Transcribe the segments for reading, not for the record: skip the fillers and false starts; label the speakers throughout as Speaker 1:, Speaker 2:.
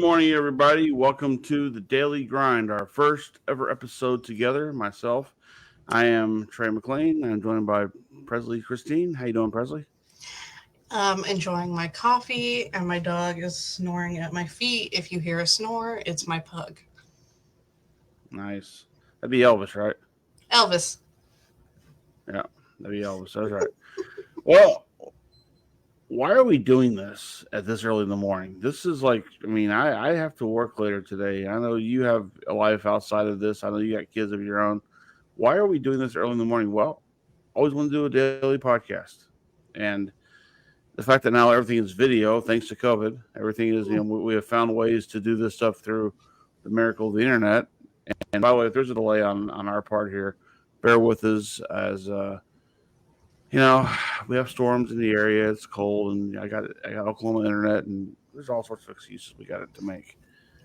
Speaker 1: morning, everybody. Welcome to the Daily Grind, our first ever episode together. Myself, I am Trey McLean. I'm joined by Presley Christine. How you doing, Presley?
Speaker 2: Enjoying my coffee, and my dog is snoring at my feet. If you hear a snore, it's my pug.
Speaker 1: Nice. That'd be Elvis, right?
Speaker 2: Elvis.
Speaker 1: Yeah, that'd be Elvis. That's right. Well, why are we doing this at this early in the morning? This is like, I have to work later today. I know you have a life outside of this. I know you got kids of your own. Why are we doing this early in the morning? Well, always want to do a daily podcast. And the fact that now everything is video, thanks to COVID, everything is, we have found ways to do this stuff through the miracle of the internet. And by the way, if there's a delay on our part here, bear with us as, you know, we have storms in the area. It's cold, and I got Oklahoma internet, and there's all sorts of excuses we got it to make.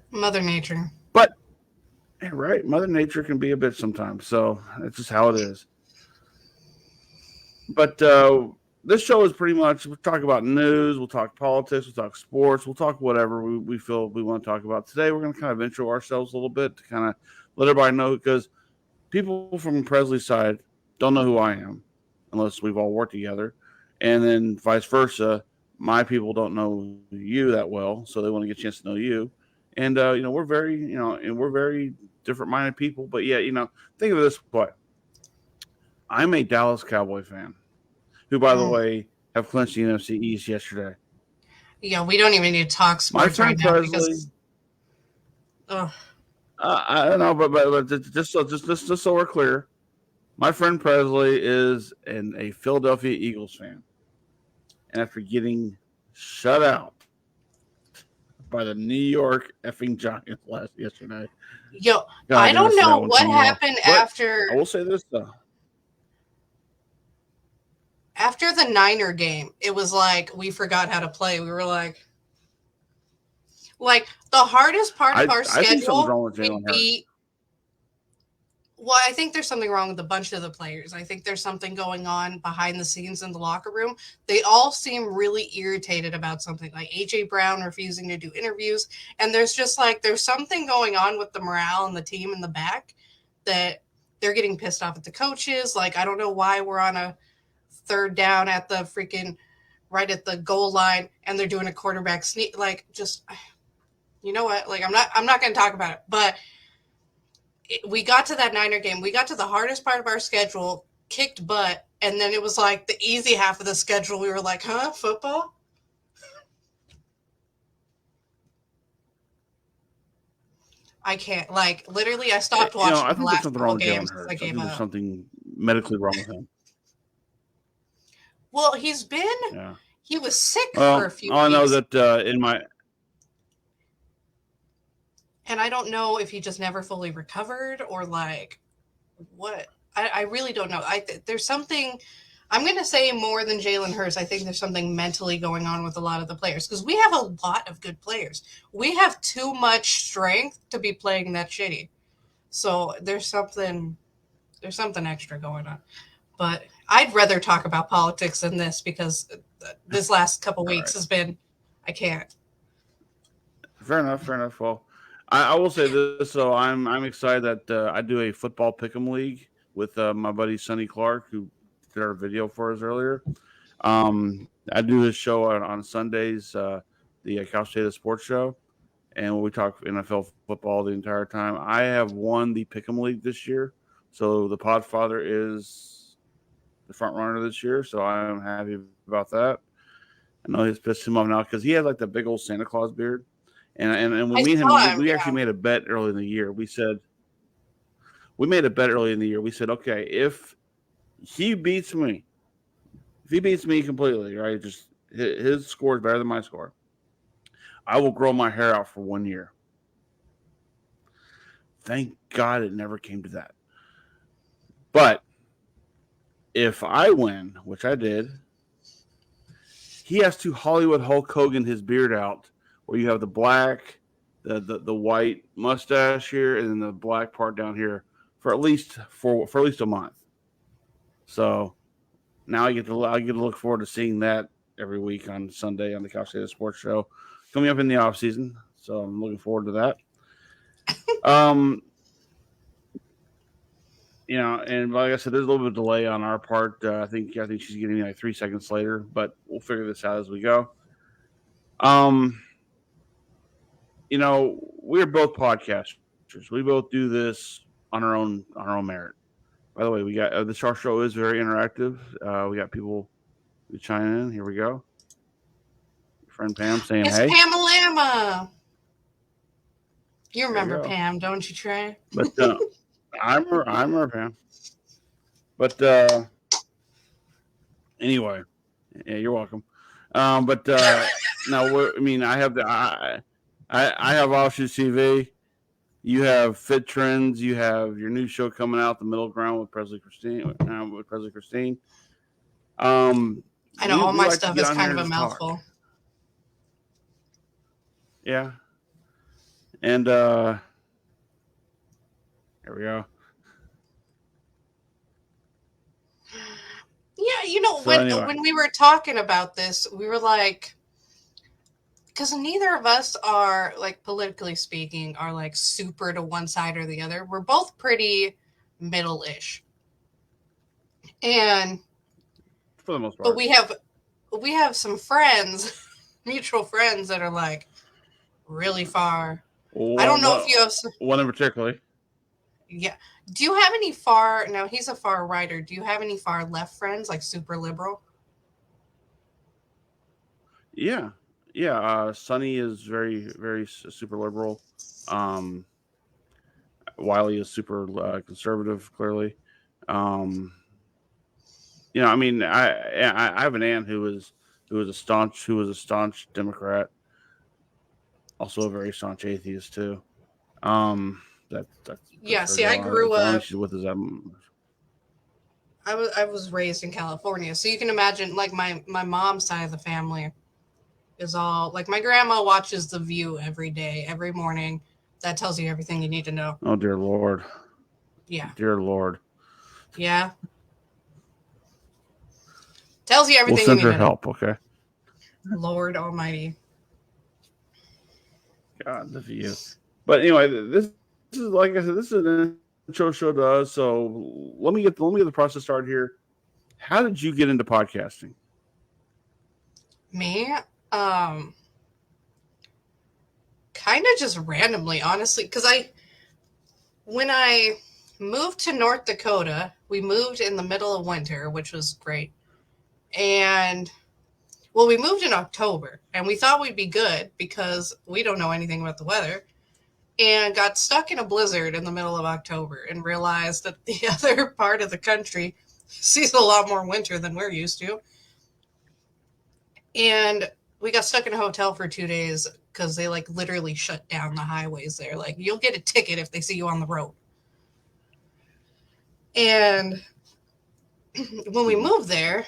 Speaker 2: Mother Nature.
Speaker 1: But right, Mother Nature can be a bitch sometimes, so that's just how it is. But this show is pretty much we'll talk about news, we'll talk politics, we'll talk sports, we'll talk whatever we feel we want to talk about. Today, we're going to kind of intro ourselves a little bit to kind of let everybody know because people from Presley's side don't know who I am unless we've all worked together, and then vice versa. My people don't know you that well, so they want to get a chance to know you. And we're very, and we're very different-minded people. But yeah, think of it this way: I'm a Dallas Cowboy fan, who, by the
Speaker 2: Mm.
Speaker 1: way, have clinched the NFC East yesterday.
Speaker 2: Yeah, we don't even need to talk
Speaker 1: My
Speaker 2: sports right
Speaker 1: friend
Speaker 2: now
Speaker 1: Presley,
Speaker 2: because. Ugh.
Speaker 1: I don't know, but just so we're clear, my friend Presley is a Philadelphia Eagles fan, and after getting shut out by the New York effing Giants yesterday,
Speaker 2: Yo,
Speaker 1: God,
Speaker 2: I
Speaker 1: I gotta
Speaker 2: don't
Speaker 1: say that
Speaker 2: know
Speaker 1: one
Speaker 2: what
Speaker 1: to you all.
Speaker 2: happened
Speaker 1: But
Speaker 2: after
Speaker 1: I will say this though.
Speaker 2: after the Niner game. It was like we forgot how to play. We were like the hardest part of our
Speaker 1: I think something's
Speaker 2: schedule.
Speaker 1: wrong with
Speaker 2: We
Speaker 1: Jalen Hurts.
Speaker 2: beat. Well, I think there's something wrong with a bunch of the players. I think there's something going on behind the scenes in the locker room. They all seem really irritated about something, like AJ Brown refusing to do interviews. And there's something going on with the morale and the team in the back that they're getting pissed off at the coaches. Like, I don't know why we're on a third down at the freaking right at the goal line and they're doing a quarterback sneak. Like, just, you know what? Like, I'm not going to talk about it, but we got to that Niner game. We got to the hardest part of our schedule, kicked butt, and then it was like the easy half of the schedule. We were like, huh, football? I can't. Like, literally, I stopped
Speaker 1: I
Speaker 2: watching the
Speaker 1: think there's
Speaker 2: last
Speaker 1: something
Speaker 2: couple
Speaker 1: wrong with
Speaker 2: games
Speaker 1: Jalen
Speaker 2: because I
Speaker 1: Hurts. I
Speaker 2: gave
Speaker 1: think there's
Speaker 2: up.
Speaker 1: something medically wrong with him.
Speaker 2: Well,
Speaker 1: Yeah.
Speaker 2: he was sick for a
Speaker 1: Well,
Speaker 2: few
Speaker 1: all I know
Speaker 2: weeks,
Speaker 1: that in my
Speaker 2: and I don't know if he just never fully recovered or like what. I really don't know. There's something. I'm going to say more than Jalen Hurts. I think there's something mentally going on with a lot of the players because we have a lot of good players. We have too much strength to be playing that shitty. So there's something extra going on. But I'd rather talk about politics than this because this last couple
Speaker 1: all
Speaker 2: weeks
Speaker 1: right.
Speaker 2: has been I can't.
Speaker 1: Fair enough. Fair enough. Well, I will say this. So I'm excited that I do a football pick'em league with my buddy Sonny Clark, who did our video for us earlier. I do this show on Sundays, the Cal State Sports Show, and we talk NFL football the entire time. I have won the pick'em league this year, so the Podfather is the front runner this year. So I'm happy about that. I know he's pissed him off now because he has like the big old Santa Claus beard. And when
Speaker 2: I
Speaker 1: me and him,
Speaker 2: saw him.
Speaker 1: we actually
Speaker 2: Yeah.
Speaker 1: made a bet early in the year. We made a bet early in the year. We said, okay, he beats me, if he beats me completely, right, just his score is better than my score, I will grow my hair out for 1 year. Thank God it never came to that. But if I win, which I did, he has to Hollywood Hulk Hogan his beard out, where you have the black, the white mustache here, and then the black part down here for at least a month. So now I get to look forward to seeing that every week on Sunday on the Cal State Sports Show. Coming up in the off season, So I'm looking forward to that. Um, and like I said, there's a little bit of delay on our part. I think she's getting me like 3 seconds later, but we'll figure this out as we go. Um, we're both podcasters. We both do this on our own merit. By the way, we got this our show is very interactive. We got people chiming in. Here we go. Your friend Pam saying
Speaker 2: It's
Speaker 1: hey.
Speaker 2: Pamalama. You
Speaker 1: There you
Speaker 2: remember
Speaker 1: go.
Speaker 2: Pam, don't you, Trey?
Speaker 1: But I'm her Pam. But anyway, yeah, you're welcome. But now, I mean, I have Offshoot TV. You have Fit Trends. You have your new show coming out, The Middle Ground with Presley Christine.
Speaker 2: I know
Speaker 1: We
Speaker 2: all
Speaker 1: we
Speaker 2: my
Speaker 1: like to
Speaker 2: stuff
Speaker 1: get
Speaker 2: is
Speaker 1: on here
Speaker 2: kind
Speaker 1: and
Speaker 2: of a
Speaker 1: just talk.
Speaker 2: mouthful.
Speaker 1: Yeah, and here we go.
Speaker 2: Yeah,
Speaker 1: So anyway,
Speaker 2: when we were talking about this, we were like, because neither of us are like politically speaking are like super to one side or the other. We're both pretty middle-ish, and
Speaker 1: for the most
Speaker 2: but
Speaker 1: part,
Speaker 2: we have some friends, mutual friends that are like really far. I don't know if you have.
Speaker 1: one in particularly.
Speaker 2: Yeah. Do you have any far? Now he's a far righter. Do you have any far left friends like super liberal?
Speaker 1: Yeah, yeah. Sonny is very super liberal. Um, Wiley is super conservative. Clearly, um, I mean, I have an aunt who was a staunch Democrat, also a very staunch atheist too. That's
Speaker 2: Yeah.
Speaker 1: her
Speaker 2: See, I
Speaker 1: deal.
Speaker 2: grew
Speaker 1: As long as
Speaker 2: up.
Speaker 1: she's with us,
Speaker 2: I was raised in California, so you can imagine like my mom's side of the family is all like my grandma watches The View every day, every morning. That tells you everything you need to know.
Speaker 1: oh dear Lord,
Speaker 2: Yeah.
Speaker 1: dear Lord,
Speaker 2: Yeah. Tells you
Speaker 1: we'll
Speaker 2: everything you
Speaker 1: send
Speaker 2: need
Speaker 1: her
Speaker 2: to know.
Speaker 1: help. Okay,
Speaker 2: Lord Almighty.
Speaker 1: God, the view. But anyway, this is like I said, this is an intro show to us. So let me get the process started here. How did you get into podcasting?
Speaker 2: Me, um, kind of just randomly, honestly, because when I moved to North Dakota, we moved in the middle of winter, which was great. And well, we moved in October and we thought we'd be good because we don't know anything about the weather and got stuck in a blizzard in the middle of October and realized that the other part of the country sees a lot more winter than we're used to. And we got stuck in a hotel for 2 days because they like literally shut down the highways there. Like you'll get a ticket if they see you on the road. And when we moved there,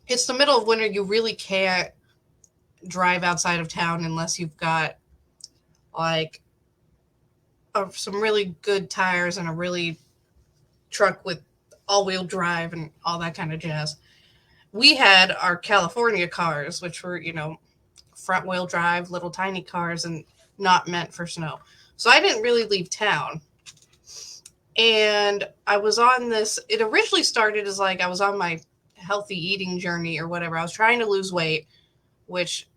Speaker 2: it's the middle of winter. You really can't drive outside of town unless you've got like some really good tires and a really truck with all-wheel drive and all that kind of jazz. We had our California cars, which were front-wheel drive, little tiny cars, and not meant for snow. So I didn't really leave town. And I was on this. It originally started as like I was on my healthy eating journey or whatever. I was trying to lose weight, which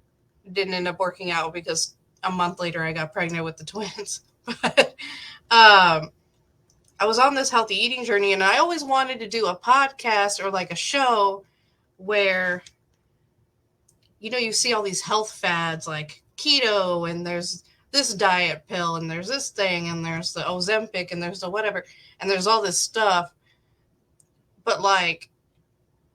Speaker 2: didn't end up working out because a month later I got pregnant with the twins. But I was on this healthy eating journey and I always wanted to do a podcast or like a show where you see all these health fads like keto and there's this diet pill and there's this thing and there's the Ozempic and there's the whatever and there's all this stuff. But like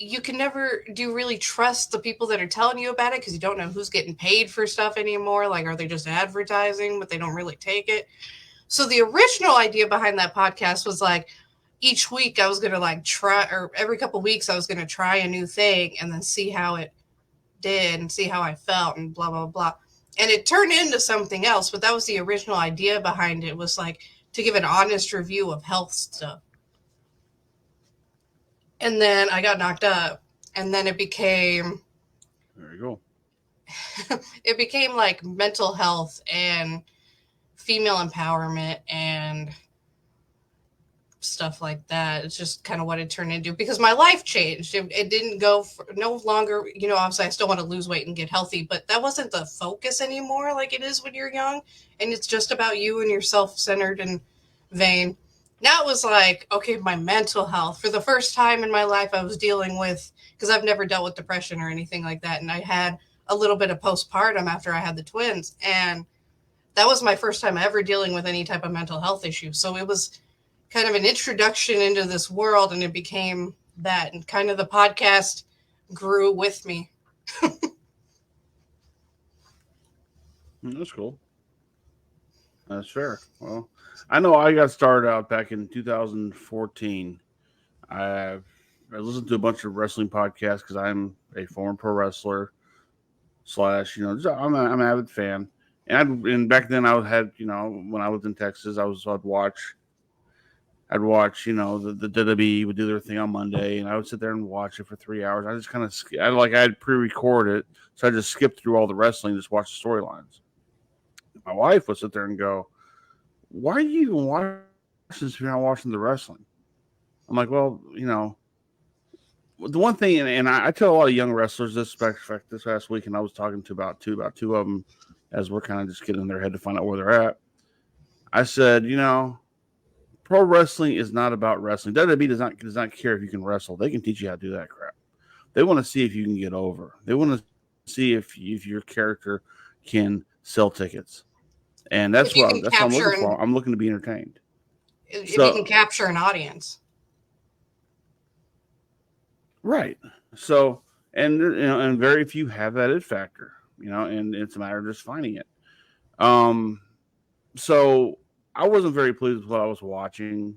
Speaker 2: you can never do really trust the people that are telling you about it because you don't know who's getting paid for stuff anymore. Like, are they just advertising, but they don't really take it? So the original idea behind that podcast was like each week I was going to like try, or every couple of weeks I was going to try a new thing and then see how it did and see how I felt and blah, blah, blah. And it turned into something else, but that was the original idea behind it, was like to give an honest review of health stuff. And then I got knocked up and then it became
Speaker 1: There you go.
Speaker 2: it became like mental health and female empowerment and stuff like that. It's just kind of what it turned into because my life changed. It didn't go for, no longer, obviously I still want to lose weight and get healthy, but that wasn't the focus anymore like it is when you're young. And it's just about you and your self centered and vain. Now it was like, okay, my mental health. For the first time in my life, I was dealing with, because I've never dealt with depression or anything like that. And I had a little bit of postpartum after I had the twins. And that was my first time ever dealing with any type of mental health issue. So it was kind of an introduction into this world, and it became that. And kind of the podcast grew with me.
Speaker 1: That's cool. That's fair. Well, I know I got started out back in 2014. I I listened to a bunch of wrestling podcasts because I'm a former pro wrestler slash, I'm an avid fan. And back then I had, when I was in Texas, I'd watch, the WWE would do their thing on Monday, and I would sit there and watch it for 3 hours. I just kind of, I'd pre-record it, so I just skipped through all the wrestling, just watch the storylines. My wife would sit there and go, "Why are you even watching this if you're not watching the wrestling?" I'm like, "Well, the one thing," and I tell a lot of young wrestlers this. In fact, this last week, and I was talking to about two of them as we're kind of just getting in their head to find out where they're at. I said, pro wrestling is not about wrestling. WWE does not care if you can wrestle. They can teach you how to do that crap. They want to see if you can get over. They want to see if your character can sell tickets, and
Speaker 2: If you can
Speaker 1: that's what I'm
Speaker 2: capture
Speaker 1: looking
Speaker 2: an
Speaker 1: for. I'm looking to be entertained.
Speaker 2: if you can
Speaker 1: So
Speaker 2: capture an audience.
Speaker 1: right. So and very few have that it factor. And it's a matter of just finding it. Um. So I wasn't very pleased with what I was watching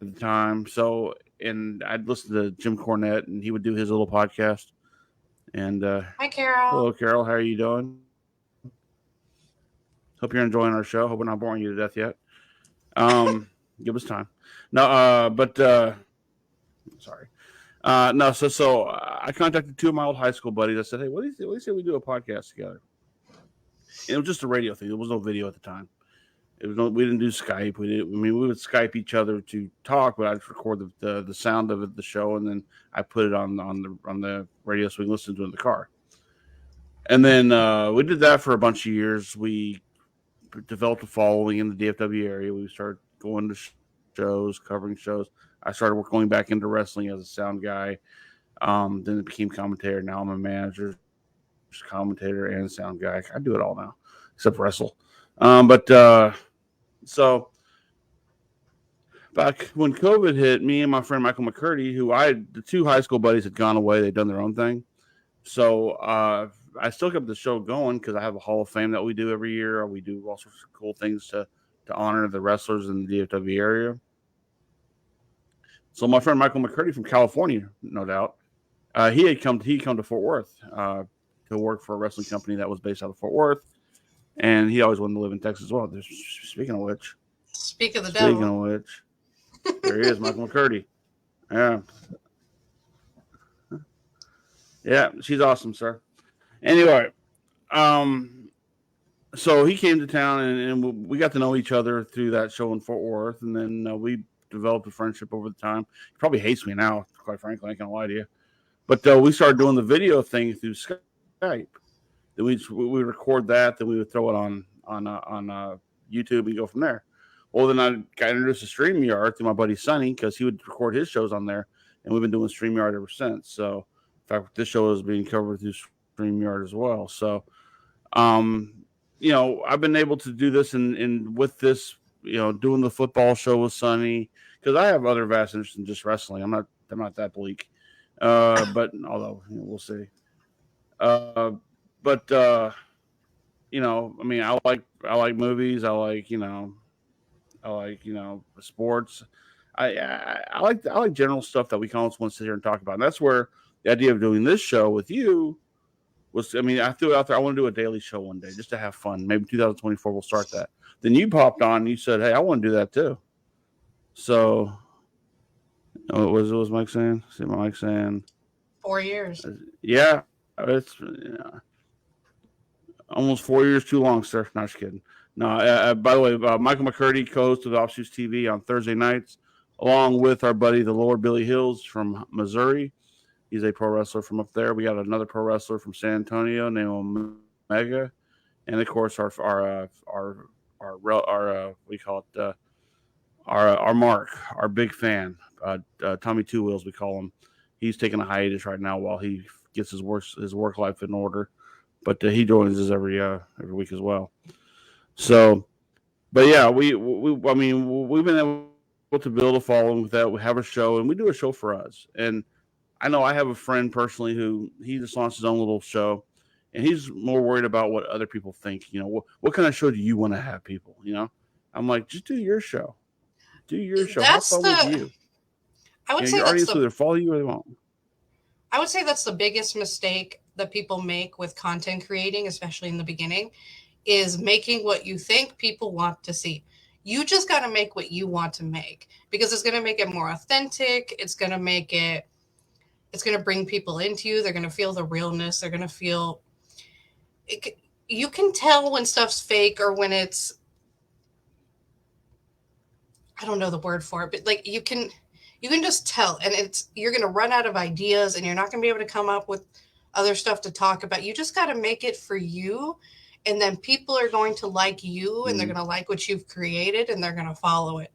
Speaker 1: at the time. So and I'd listen to Jim Cornette, and he would do his little podcast. And
Speaker 2: Hi, Carol.
Speaker 1: hello, Carol. How are you doing? Hope you're enjoying our show. Hope we're not boring you to death yet. Give us time. No, sorry. No, so I contacted two of my old high school buddies. I said, "Hey, what do you say we do a podcast together?" And it was just a radio thing. There was no video at the time. We didn't do Skype. We would Skype each other to talk, but I'd record the sound of the show, and then I put it on the radio so we can listen to it in the car. And then we did that for a bunch of years. We developed a following in the DFW area. We started going to shows, covering shows. I started going back into wrestling as a sound guy. Then it became commentator. Now I'm a manager, commentator, and sound guy. I do it all now, except wrestle. But so back when COVID hit, me and my friend Michael McCurdy, the two high school buddies had gone away. They'd done their own thing. So I still kept the show going because I have a Hall of Fame that we do every year. We do all sorts of cool things to honor the wrestlers in the DFW area. So my friend Michael McCurdy from California, no doubt, he come to Fort Worth to work for a wrestling company that was based out of Fort Worth, and he always wanted to live in Texas as well. Speaking of which,
Speaker 2: Speak of the
Speaker 1: speaking
Speaker 2: devil.
Speaker 1: of which, there he is, Michael McCurdy. Yeah, yeah, she's awesome, sir. Anyway, um, so he came to town, and we got to know each other through that show in Fort Worth, and then we developed a friendship over the time. He probably hates me now, quite frankly. I ain't gonna lie to you. But we started doing the video thing through Skype. Then we record that, then we would throw it on YouTube and go from there. Well, then I got introduced to StreamYard through my buddy Sonny because he would record his shows on there, and we've been doing StreamYard ever since. So, in fact, this show is being covered through StreamYard as well. So, I've been able to do this and with this, doing the football show with Sonny because I have other vast interests than just wrestling. I'm not that bleak. But although we'll see. Uh, but I mean, I like movies. I like sports. I like general stuff that we can almost want to sit here and talk about. And that's where the idea of doing this show with you was. I mean, I threw it out there. I want to do a daily show one day just to have fun. Maybe 2024 we'll start that. Then you popped on. And you said, "Hey, I want to do that too." So, what was Mike saying? See, Mike saying,
Speaker 2: 4 years.
Speaker 1: "Yeah, Almost 4 years too long, sir. Not just kidding. No, by the way, Michael McCurdy, co-host of Offshoots TV on Thursday nights, along with our buddy, the Lord Billy Hills from Missouri. He's a pro wrestler from up there. We got another pro wrestler from San Antonio named Omega, and of course we call it our Mark, our big fan, Tommy Two Wheels, we call him. He's taking a hiatus right now while he gets his work life in order, but he joins us every week as well. So, but yeah, I mean, we've been able to build a following with that. We have a show, and we do a show for us. And I know I have a friend personally who he just launched his own little show, and he's more worried about what other people think. What kind of show do you want to have, people? I'm like, just do your show. Do your show. Have
Speaker 2: That's
Speaker 1: fun with
Speaker 2: the.
Speaker 1: you.
Speaker 2: I would say
Speaker 1: Your
Speaker 2: that's
Speaker 1: audience will
Speaker 2: the.
Speaker 1: either follow you or they won't.
Speaker 2: I would say that's the biggest mistake that people make with content creating, especially in the beginning, is making what you think people want to see. You just got to make what you want to make because it's going to make it more authentic. It's going to bring people into you. They're going to feel the realness. They're going to feel it, you can tell when stuff's fake or when it's, I don't know the word for it, but like you can just tell, and it's you're going to run out of ideas and you're not going to be able to come up with other stuff to talk about. You just got to make it for you, and then people are going to like you and they're
Speaker 1: Mm-hmm.
Speaker 2: going to like what you've created and they're going to follow it.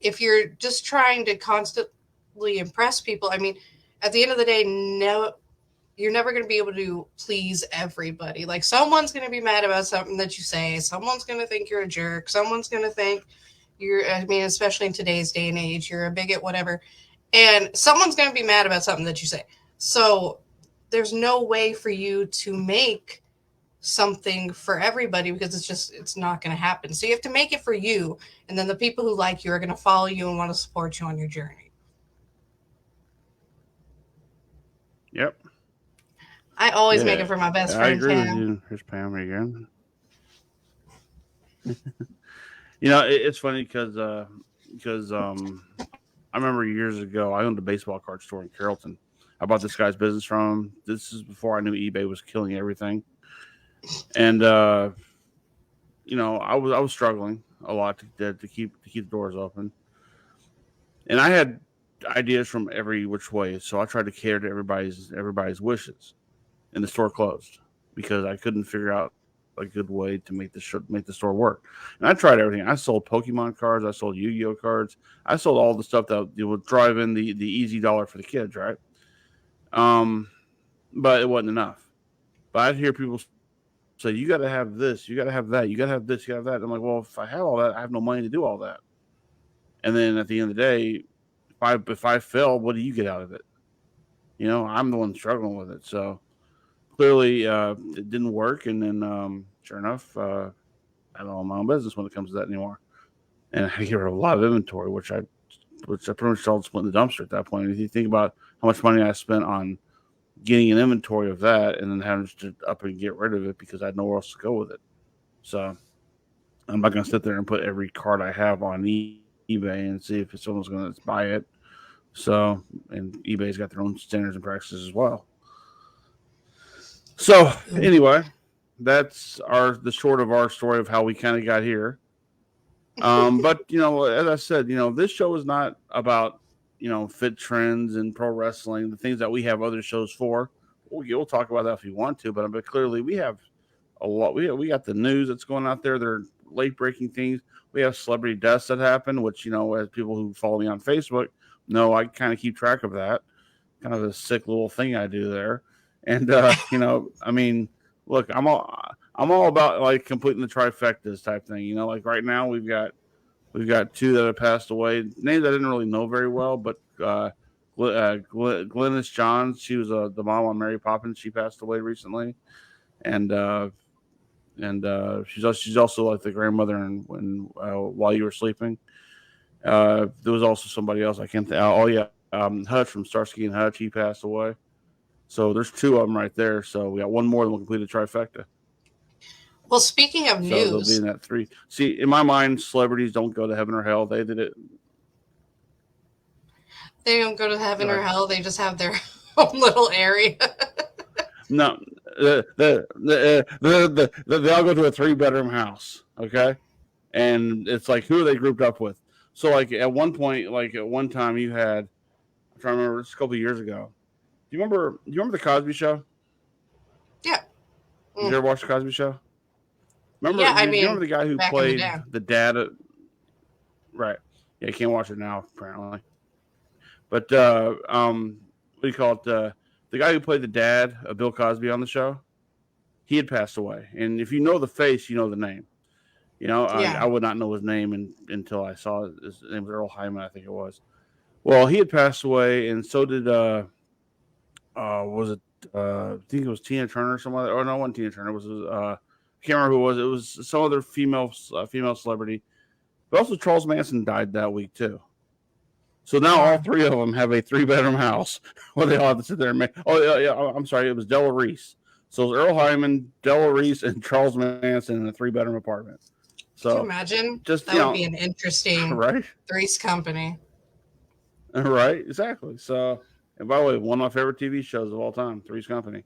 Speaker 2: If you're just trying to constantly impress people, I mean, at the end of the day, no, you're never going to be able to please everybody. Like someone's going to be mad about something that you say. Someone's going to think you're a jerk. Someone's going to think I mean, especially in today's day and age, you're a bigot, whatever. And someone's going to be mad about something that you say. So there's no way for you to make something for everybody because it's not going to happen. So you have to make it for you. And then the people who like you are going to follow you and want to support you on your journey.
Speaker 1: Yep.
Speaker 2: I always make
Speaker 1: Yeah,
Speaker 2: it for my
Speaker 1: I
Speaker 2: best
Speaker 1: agree
Speaker 2: friend,
Speaker 1: with
Speaker 2: Pam.
Speaker 1: you. Here's Pam again. It's funny because I remember years ago I owned a baseball card store in Carrollton. I bought this guy's business from him. This is before I knew eBay was killing everything, and I was struggling a lot to keep the doors open, and I had ideas from every which way. So I tried to cater to everybody's wishes, and the store closed because I couldn't figure out a good way to make the store work. And I tried everything. I sold Pokemon cards. I sold Yu-Gi-Oh cards. I sold all the stuff that would drive in the easy dollar for the kids, right? Um, but it wasn't enough. But I'd hear people say, "You got to have this. You got to have that. You got to have this. You got to have that." I'm like, "Well, if I have all that, I have no money to do all that." And then at the end of the day, if I fail, what do you get out of it? I'm the one struggling with it. So clearly, it didn't work. And then, sure enough, I don't own my own business when it comes to that anymore. And I get rid of a lot of inventory, which I pretty much all split in the dumpster at that point. If you think about how much money I spent on getting an inventory of that, and then having to up and get rid of it because I had nowhere else to go with it. So I'm not going to sit there and put every card I have on eBay and see if someone's going to buy it. So, and eBay's got their own standards and practices as well. So anyway, that's the short of our story of how we kind of got here. But as I said, this show is not about fit trends and pro wrestling, the things that we have other shows for. We'll talk about that if you want to, but clearly we have a lot. We got the news that's going out there. They're late breaking things. We have celebrity deaths that happen, which as people who follow me on Facebook know, I kind of keep track of that. Kind of a sick little thing I do there, and I mean, look, I'm all about like completing the trifectas type thing. Like right now we've got two that have passed away. Names I didn't really know very well, but Glennis Johns, she was the mom on Mary Poppins. She passed away recently, and she's also like the grandmother and when while you were sleeping. There was also somebody else I can't think. Oh yeah, Hutch from Starsky and Hutch. He passed away. So there's two of them right there. So we got one more, and we'll complete a trifecta.
Speaker 2: Well, speaking of
Speaker 1: So they'll be in
Speaker 2: news,
Speaker 1: that three. See, in my mind, celebrities don't go to heaven or hell. They did it.
Speaker 2: they don't go to
Speaker 1: Go
Speaker 2: heaven or
Speaker 1: ahead.
Speaker 2: hell. They just have their own little area.
Speaker 1: No, they all go to a 3 bedroom house. Okay, and it's like who are they grouped up with? So like at one point, like at one time, you had I'm trying to remember, it's a couple of years ago. Do you remember? Do you remember the Cosby Show?
Speaker 2: Yeah.
Speaker 1: Did you
Speaker 2: Mm.
Speaker 1: ever watch the Cosby Show? Remember?
Speaker 2: Yeah,
Speaker 1: Do
Speaker 2: I
Speaker 1: you remember
Speaker 2: mean,
Speaker 1: the guy who
Speaker 2: back in the
Speaker 1: played
Speaker 2: day.
Speaker 1: the dad? Right. Yeah, you can't watch it now apparently. But what do you call it? The guy who played the dad of Bill Cosby on the show, he had passed away. And if you know the face, you know the name. You know, I
Speaker 2: Yeah.
Speaker 1: would not know his name until I saw it. His name was Earl Hyman, I think it was. Well, he had passed away, and so did was it? I think it was Tina Turner or some other. Oh no, it wasn't Tina Turner. It was I can't remember who it was. It was some other female celebrity. But also Charles Manson died that week too. So now all
Speaker 2: Darn.
Speaker 1: three of them have a 3 bedroom house where they all have to sit there and make. Oh yeah, yeah. I'm sorry, it was Della Reese. So it was Earl Hyman, Della Reese, and Charles Manson in a 3 bedroom apartment.
Speaker 2: Can you
Speaker 1: So
Speaker 2: imagine?
Speaker 1: just
Speaker 2: That would be an interesting
Speaker 1: right,
Speaker 2: Three's Company.
Speaker 1: right, exactly. So and by the way, one of my favorite TV shows of all time, Three's Company.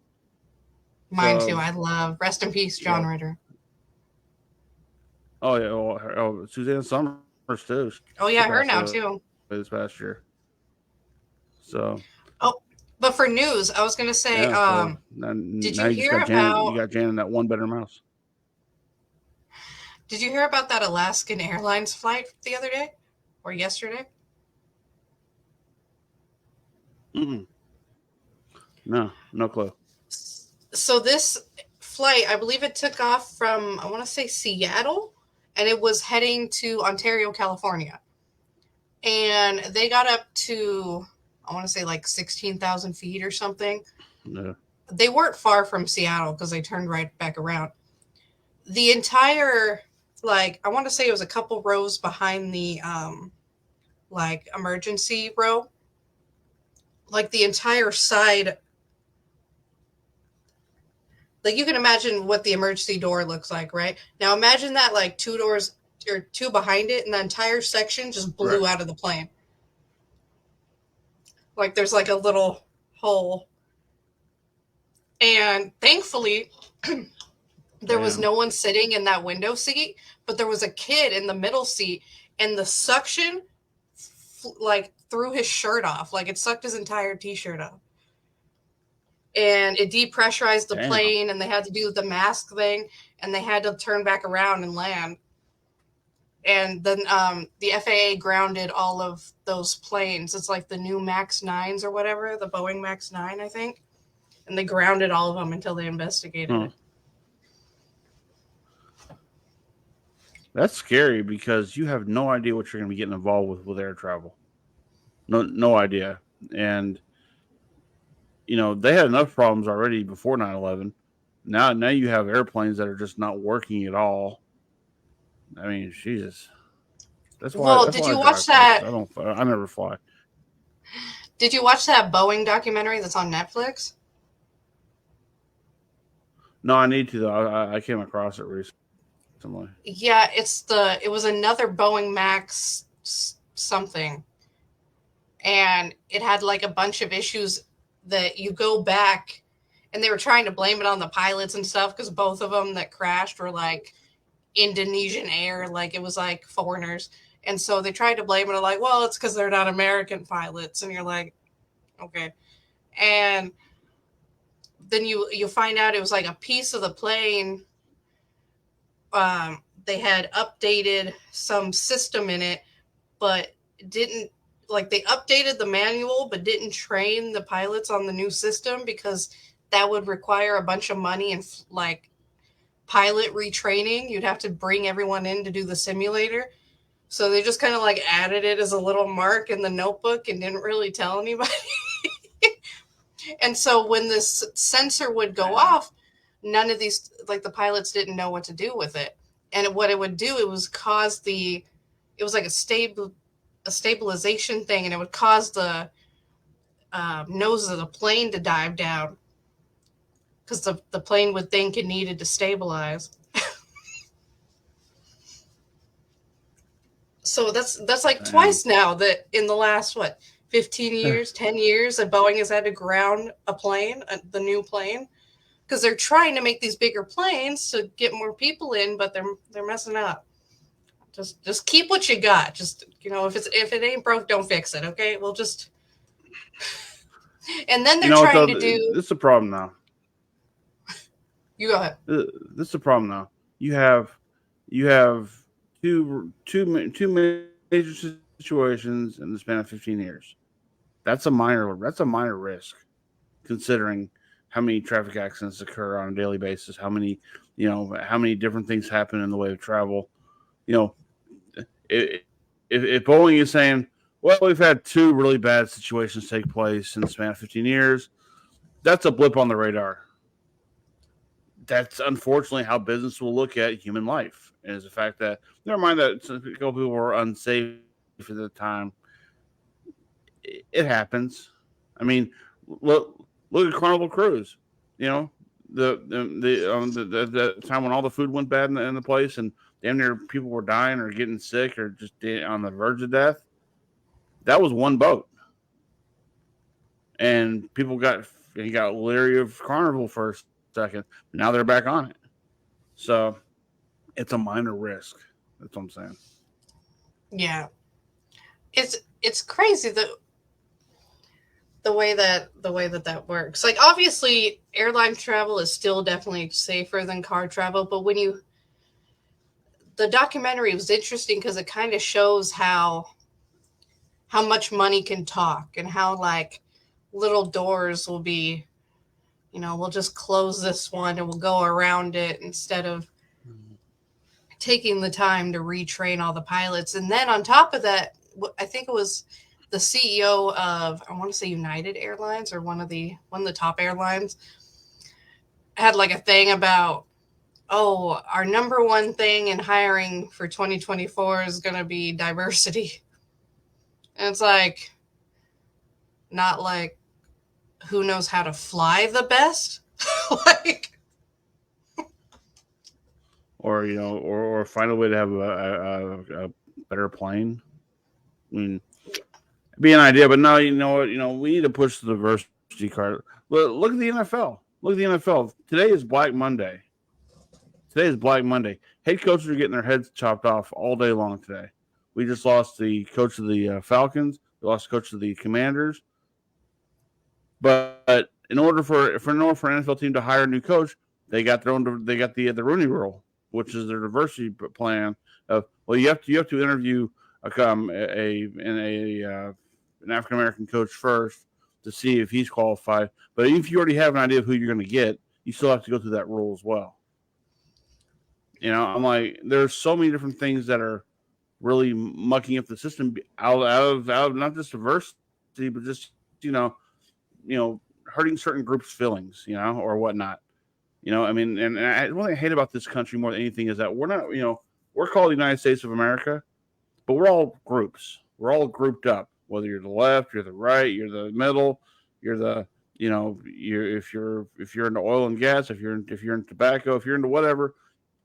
Speaker 2: Mine too.
Speaker 1: So
Speaker 2: I love Rest in Peace, John
Speaker 1: yeah.
Speaker 2: Ritter.
Speaker 1: Oh yeah. Suzanne Summers too.
Speaker 2: Oh
Speaker 1: She
Speaker 2: yeah, her
Speaker 1: passed
Speaker 2: now
Speaker 1: away
Speaker 2: too.
Speaker 1: this past year. So
Speaker 2: Oh, but for news, I was gonna say,
Speaker 1: yeah. So
Speaker 2: did
Speaker 1: now
Speaker 2: you
Speaker 1: you just
Speaker 2: hear
Speaker 1: got Janet. You
Speaker 2: about
Speaker 1: got Janet in that 1 bedroom house.
Speaker 2: did you hear about that Alaskan Airlines flight the other day? Or yesterday?
Speaker 1: Mm-mm. No, no clue.
Speaker 2: So this flight, I believe it took off from I want to say Seattle and it was heading to Ontario, California. And they got up to I want to say like 16,000 feet or something.
Speaker 1: No.
Speaker 2: They weren't far from Seattle because they turned right back around. The entire like I want to say it was a couple rows behind the like emergency row. Like the entire side, like you can imagine what the emergency door looks like, right? Now imagine that like two doors or two behind it and the entire section just
Speaker 1: Right.
Speaker 2: blew out of the plane. Like there's like a little hole. And thankfully there was
Speaker 1: Damn.
Speaker 2: no one sitting in that window seat, but there was a kid in the middle seat and the suction like threw his shirt off. Like it sucked his entire t-shirt off. And it depressurized the
Speaker 1: Damn.
Speaker 2: plane and they had to do the mask thing and they had to turn back around and land. And then the FAA grounded all of those planes. It's like the new Max 9s or whatever, the Boeing Max 9, I think. And they grounded all of them until they investigated
Speaker 1: Huh.
Speaker 2: it.
Speaker 1: That's scary because you have no idea what you're going to be getting involved with air travel. No idea. And they had enough problems already before 9/11. Now you have airplanes that are just not working at all. I mean, Jesus. That's why
Speaker 2: Well,
Speaker 1: that's
Speaker 2: did
Speaker 1: why I
Speaker 2: you watch
Speaker 1: drive places.
Speaker 2: that?
Speaker 1: I never fly.
Speaker 2: Did you watch that Boeing documentary that's on Netflix?
Speaker 1: No, I need to though. I came across it recently.
Speaker 2: Yeah, it was another Boeing Max something, and it had like a bunch of issues that you go back, and they were trying to blame it on the pilots and stuff because both of them that crashed were like Indonesian air, like it was like foreigners, and so they tried to blame it like, well, it's because they're not American pilots, and you're like, okay, and then you find out it was like a piece of the plane. They had updated some system in it, but didn't like they updated the manual, but didn't train the pilots on the new system because that would require a bunch of money and like pilot retraining. You'd have to bring everyone in to do the simulator. So they just kind of like added it as a little mark in the notebook and didn't really tell anybody. And so when this sensor would go
Speaker 1: Damn.
Speaker 2: off, none of these like the pilots didn't know what to do with it. And what it would do, it was cause it was like a stabilization thing, and it would cause the nose of the plane to dive down because the plane would think it needed to stabilize. So that's like
Speaker 1: Damn.
Speaker 2: twice now that in the last 15 years, 10 years that Boeing has had to ground a plane, the new plane. because they're trying to make these bigger planes to get more people in, but they're messing up. Just keep what you got. Just if it ain't broke, don't fix it. Okay, we'll just. And then
Speaker 1: You
Speaker 2: they're
Speaker 1: know what
Speaker 2: trying
Speaker 1: though?
Speaker 2: to do.
Speaker 1: This is a problem now.
Speaker 2: You go ahead.
Speaker 1: This is a problem now. You have two major situations in the span of 15 years. That's a minor risk considering how many traffic accidents occur on a daily basis, how many different things happen in the way of travel. You know, if Boeing is saying, well, we've had two really bad situations take place in the span of 15 years, that's a blip on the radar. That's unfortunately how business will look at human life. Is the fact that never mind that a couple people were unsafe at the time. It happens. I mean, look at Carnival Cruise. You know, the time when all the food went bad in the place and damn near people were dying or getting sick or just on the verge of death. That was one boat, and people got leery of Carnival for a second. Now they're back on it. So it's a minor risk. That's what I'm saying.
Speaker 2: Yeah, it's crazy the way that works. Like obviously, airline travel is still definitely safer than car travel, but the documentary was interesting because it kind of shows how much money can talk and how like little doors will be, we'll just close this one and we'll go around it instead of taking the time to retrain all the pilots. And then on top of that, I think it was the CEO of, I want to say United Airlines or one of the top airlines, had like a thing about, oh, our number one thing in hiring for 2024 is going to be diversity. And it's like, not like who knows how to fly the best. Like,
Speaker 1: or find a way to have a better plane. I mean, it'd be an idea, but no, you know what? We need to push the diversity card. Look at the NFL. Look at the NFL. Today is Black Monday. Today is Black Monday. Head coaches are getting their heads chopped off all day long today. We just lost the coach of the Falcons. We lost the coach of the Commanders. But in order for an NFL team to hire a new coach, they got the Rooney Rule, which is their diversity plan. Of well, you have to interview an African American coach first to see if he's qualified. But if you already have an idea of who you're going to get, you still have to go through that rule as well. I'm like, there's so many different things that are really mucking up the system out of not just diversity, but just hurting certain groups' feelings, or whatnot. I mean, and what I hate about this country more than anything is that we're not, we're called the United States of America, but we're all groups. We're all grouped up. Whether you're the left, you're the right, you're the middle, you're the, if you're into oil and gas, if you're into tobacco, if you're into whatever,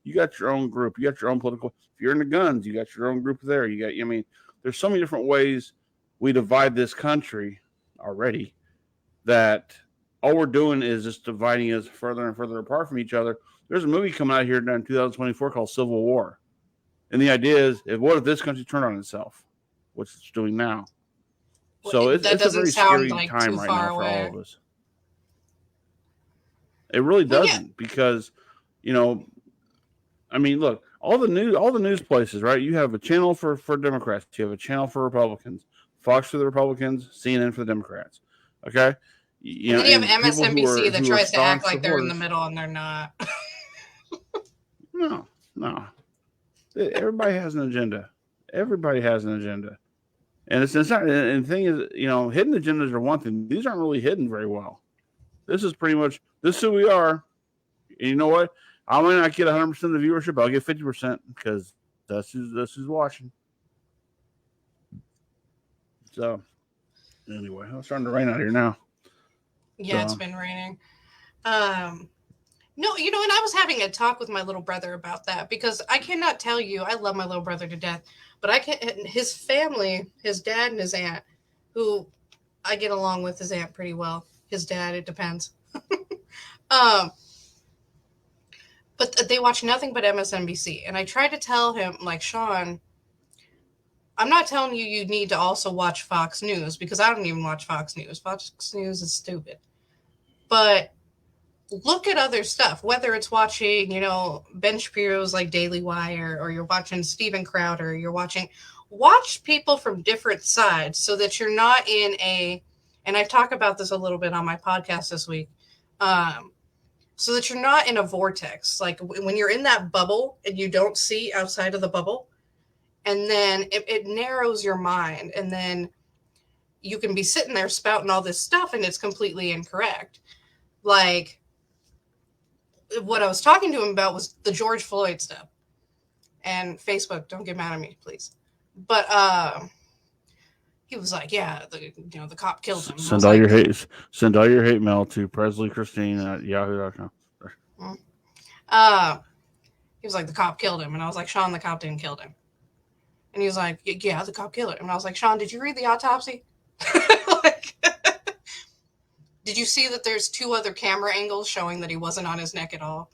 Speaker 1: you got your own group. You got your own political. If you're into guns, you got your own group there. I mean, there's so many different ways we divide this country already that all we're doing is just dividing us further and further apart from each other. There's a movie coming out here in 2024 called Civil War. And the idea is, what if this country turned on itself, which it's doing now? So
Speaker 2: that
Speaker 1: it's a
Speaker 2: doesn't
Speaker 1: very
Speaker 2: sound
Speaker 1: scary
Speaker 2: like
Speaker 1: time
Speaker 2: too
Speaker 1: right
Speaker 2: far
Speaker 1: now for all
Speaker 2: away.
Speaker 1: of us. It really
Speaker 2: Well, yeah,
Speaker 1: doesn't because, you know, I mean, look, all the news places, right? You have a channel for Democrats, you have a channel for Republicans, Fox for the Republicans, CNN for the Democrats. Okay,
Speaker 2: and then you have
Speaker 1: and people who
Speaker 2: MSNBC
Speaker 1: are
Speaker 2: that
Speaker 1: who are
Speaker 2: tries to act
Speaker 1: staunch
Speaker 2: like they're in the
Speaker 1: supporters.
Speaker 2: middle and they're not.
Speaker 1: No, no, everybody has an agenda. Everybody has an agenda. And it's not. And the thing is, hidden agendas are one thing. These aren't really hidden very well. This is pretty much this is who we are. And you know what? I might not get 100% of the viewership. I'll get 50% because that's who's watching. So anyway, it's starting to rain out here now.
Speaker 2: Yeah, it's
Speaker 1: So
Speaker 2: been raining. Um, no, and I was having a talk with my little brother about that because I cannot tell you, I love my little brother to death, but I can't, his family, his dad and his aunt, who I get along with his aunt pretty well. His dad, it depends. But they watch nothing but MSNBC. And I tried to tell him, like, Sean, I'm not telling you you need to also watch Fox News because I don't even watch Fox News. Fox News is stupid. But look at other stuff, whether it's watching, Ben Shapiro's like Daily Wire, or you're watching Steven Crowder, watch people from different sides so that you're not in and I talk about this a little bit on my podcast this week, um, so that you're not in a vortex. Like when you're in that bubble and you don't see outside of the bubble, and then it narrows your mind, and then you can be sitting there spouting all this stuff and it's completely incorrect. Like, what I was talking to him about was the George Floyd stuff. And Facebook, don't get mad at me, please. But he was like, "Yeah, the cop killed him."
Speaker 1: Send all your hate. Send all your hate mail to Presley Christine at yahoo.com.
Speaker 2: Uh, he was like, "The cop killed him," and I was like, "Sean, the cop didn't kill him." And he was like, "Yeah, the cop killed him." And I was like, "Sean, did you read the autopsy? Like, did you see that there's 2 other camera angles showing that he wasn't on his neck at all?"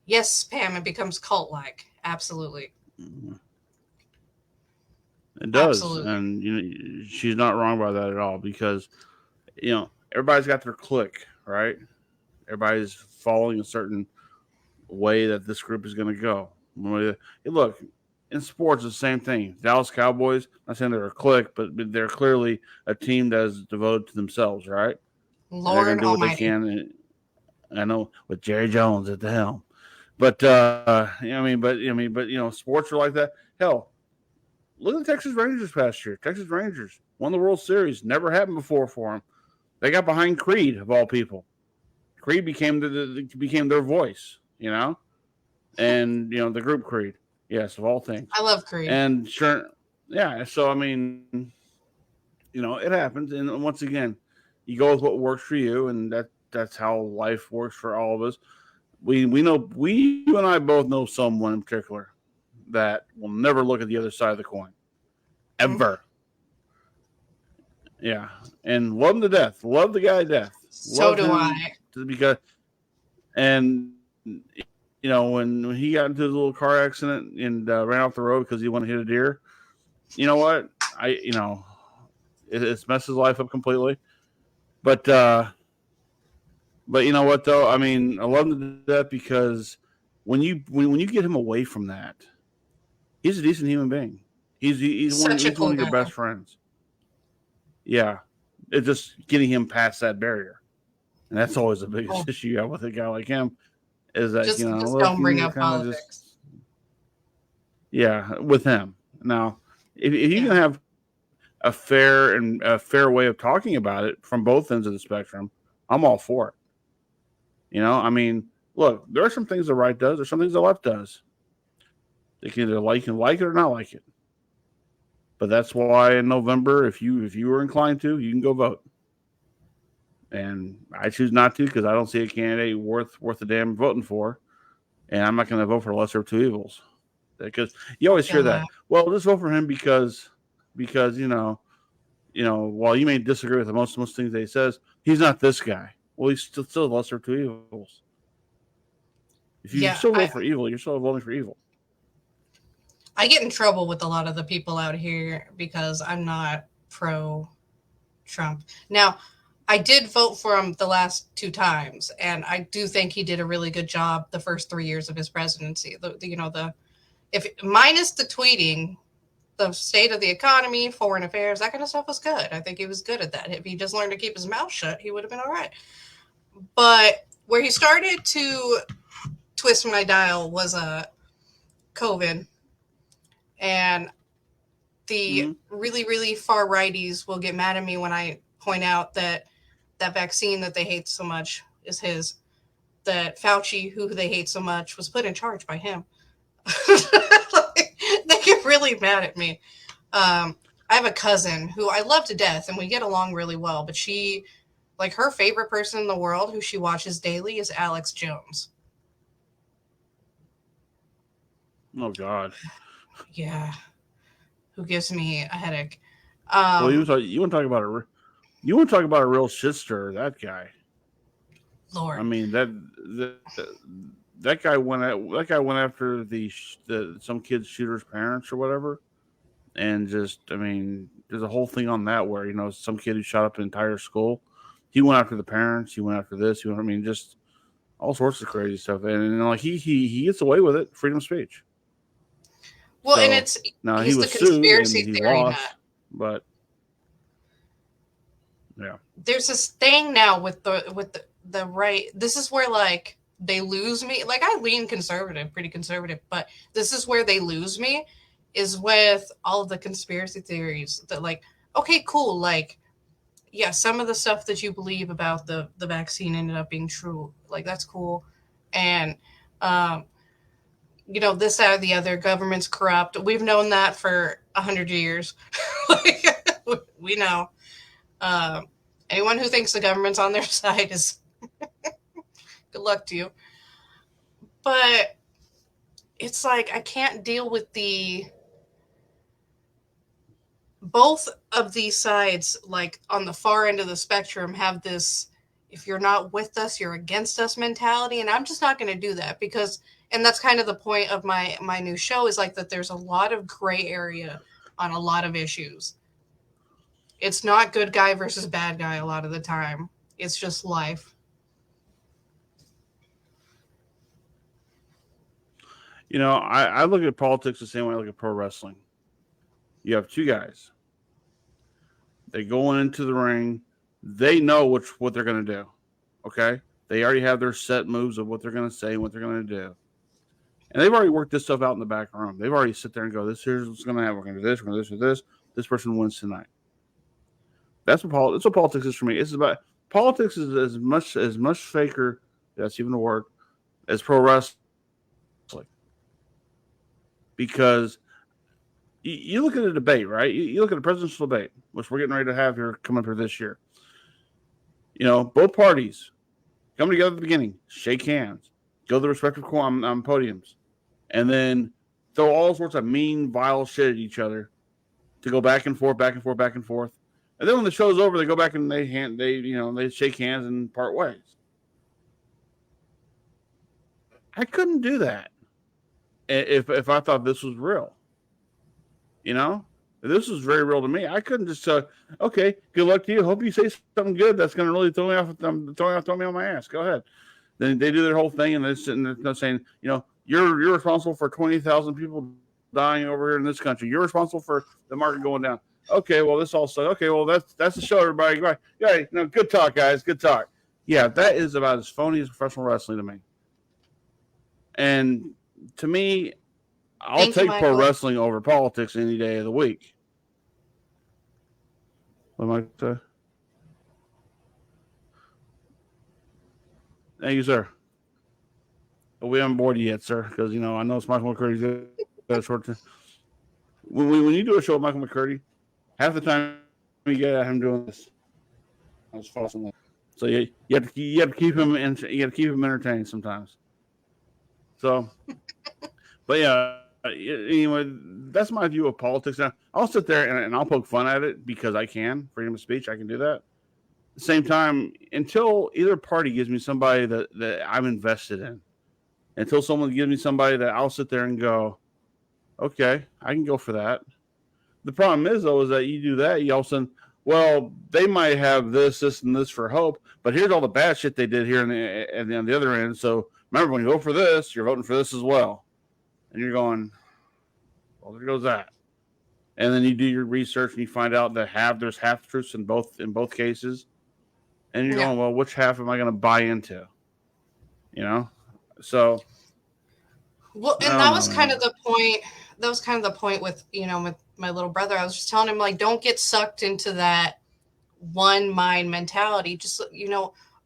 Speaker 2: Yes, Pam, it becomes cult-like. Absolutely.
Speaker 1: It does,
Speaker 2: Absolutely.
Speaker 1: and she's not wrong about that at all because everybody's got their clique, right? Everybody's following a certain way that this group is going to go. Look, in sports, it's the same thing. Dallas Cowboys, I'm not saying they're a clique, but they're clearly a team that is devoted to themselves, right? And they're going
Speaker 2: Lord
Speaker 1: to do what they
Speaker 2: Almighty.
Speaker 1: can. And I know with Jerry Jones at the helm, but sports are like that. Hell, look at the Texas Rangers past year. Texas Rangers won the World Series. Never happened before for them. They got behind Creed of all people. Creed became their voice, and the group Creed, yes, of all things.
Speaker 2: I love Creed.
Speaker 1: And sure, yeah. So I mean, it happens, and once again, you go with what works for you, and that's how life works for all of us. You and I both know someone in particular that will never look at the other side of the coin,
Speaker 2: Mm.
Speaker 1: ever. Yeah, and love him to death. Love the guy to death.
Speaker 2: So
Speaker 1: Love
Speaker 2: do I.
Speaker 1: him because and when he got into his little car accident and ran off the road because he wanted to hit a deer. You know what? It's messed his life up completely. But you know what though? I mean, I love him to death because when you get him away from that, he's a decent human being.
Speaker 2: Such a
Speaker 1: He's one
Speaker 2: cool
Speaker 1: of your
Speaker 2: guy.
Speaker 1: best friends. Yeah, it's just getting him past that barrier, and that's always the
Speaker 2: Oh,
Speaker 1: biggest issue you have with a guy like him. Is that
Speaker 2: just
Speaker 1: look,
Speaker 2: don't bring
Speaker 1: you're
Speaker 2: up
Speaker 1: kind of just
Speaker 2: politics.
Speaker 1: yeah with him now. If you
Speaker 2: Yeah.
Speaker 1: can have a fair way of talking about it from both ends of the spectrum, I'm all for it. I mean, look, there are some things the right does, there's some things the left does. They can either like it or not like it. But that's why in November, if you were inclined to, you can go vote. And I choose not to because I don't see a candidate worth a damn voting for, and I'm not going to vote for the lesser of two evils. Because you
Speaker 2: I
Speaker 1: always
Speaker 2: feel
Speaker 1: hear
Speaker 2: that.
Speaker 1: that. Well, just vote for him because while you may disagree with most things that he says, he's not this guy. Well, he's still the lesser of two evils. If you
Speaker 2: Yeah,
Speaker 1: still vote for evil, you're still voting for evil.
Speaker 2: I get in trouble with a lot of the people out here because I'm not pro Trump. Now, I did vote for him the last 2 times, and I do think he did a really good job the first 3 years of his presidency. The if minus the tweeting, the state of the economy, foreign affairs, that kind of stuff was good. I think he was good at that. If he just learned to keep his mouth shut, he would have been all right. But where he started to twist my dial was COVID, and the
Speaker 1: Mm-hmm.
Speaker 2: really really far righties will get mad at me when I point out that that vaccine that they hate so much is his. That Fauci, who they hate so much, was put in charge by him. Like, they get really mad at me. I have a cousin who I love to death, and we get along really well. But like, her favorite person in the world, who she watches daily, is Alex Jones.
Speaker 1: Oh God.
Speaker 2: Yeah, who gives me a headache.
Speaker 1: Well,
Speaker 2: Um,
Speaker 1: you want to talk about a real shit stirrer, that guy. I
Speaker 2: Lord.
Speaker 1: mean that guy went after the some kid's shooter's parents or whatever, and just I mean, there's a whole thing on that where some kid who shot up an entire school, he went after the parents, he went after this, I mean, just all sorts of crazy stuff, and like he gets away with it, freedom of speech.
Speaker 2: Well, and
Speaker 1: So
Speaker 2: it's
Speaker 1: now he
Speaker 2: he's the
Speaker 1: was sued and
Speaker 2: conspiracy
Speaker 1: he
Speaker 2: theory nut.
Speaker 1: lost, but yeah,
Speaker 2: There's this thing now with the right. This is where like they lose me. Like I lean conservative, pretty conservative, but this is where they lose me is with all of the conspiracy theories that like okay, cool, like yeah, some of the stuff that you believe about the vaccine ended up being true. Like that's cool. And um this, that, or the other, government's corrupt. We've known that for 100 years. Like, we know. Um, Anyone who thinks the government's on their side is good luck to you. But it's like I can't deal with the both of these sides. Like on the far end of the spectrum, have this if you're not with us, you're against us mentality, and I'm just not going to do that because. And that's kind of the point of my new show is like that. There's a lot of gray area on a lot of issues. It's not good guy versus bad guy a lot of the time. It's just life.
Speaker 1: I look at politics the same way I look at pro wrestling. You have two guys. They go into the ring. They know what they're going to do. Okay, they already have their set moves of what they're going to say and what they're going to do, and they've already worked this stuff out in the back room. They've already sit there and go, "This here's what's going to happen. We're going to do this. We're going to do this or this. This person wins tonight." That's what politics is for me. It's about politics is as much faker. That's even a word as pro wrestling because you look at a debate, right? You look at a presidential debate, which we're getting ready to have here coming up here this year. Both parties come together at the beginning, shake hands, go to the respective podiums, and then throw all sorts of mean, vile shit at each other to go back and forth, back and forth, back and forth. And then when the show's over, they go back and they shake hands and part ways. I couldn't do that if I thought this was real. You know, this was very real to me. I couldn't just okay, good luck to you. Hope you say something good that's going to really throw me on my ass. Go ahead. Then they do their whole thing, and they're sitting there saying, you're responsible for 20,000 people dying over here in this country. You're responsible for the market going down. Okay, well this all sucks. Okay, well that's the show, everybody. Right. Yeah, good talk, guys. Good talk. Yeah, that is about as phony as professional wrestling to me. And to me, I'll
Speaker 2: Thank you,
Speaker 1: take pro
Speaker 2: Michael.
Speaker 1: wrestling over politics any day of the week. What am I say? Thank you, sir. But we haven't bored you yet, sir, because I know it's Michael McCurdy's got a short time. When you do a show with Michael McCurdy, half the time you get him doing this. I was falling. So you have to keep him entertained sometimes. So, but yeah, anyway, that's my view of politics. Now, I'll sit there and I'll poke fun at it because I can. Freedom of speech, I can do that. At the same time, until either party gives me somebody that I'm invested in, until someone gives me somebody that I'll sit there and go, okay, I can go for that. The problem is, though, is that you do that, you all of a sudden, well, they might have this, and this for hope, but here's all the bad shit they did here on the other end. So remember, when you vote for this, you're voting for this as well. And you're going, well, there goes that. And then you do your research and you find out that there's half truths in both cases. And you're
Speaker 2: Yeah.
Speaker 1: going, well, which half am I going to buy into? So
Speaker 2: Well,
Speaker 1: I
Speaker 2: and
Speaker 1: don't
Speaker 2: that
Speaker 1: know,
Speaker 2: was kind
Speaker 1: man.
Speaker 2: of the point. That was kind of the point with with my little brother. I was just telling him like, don't get sucked into that one mind mentality. Just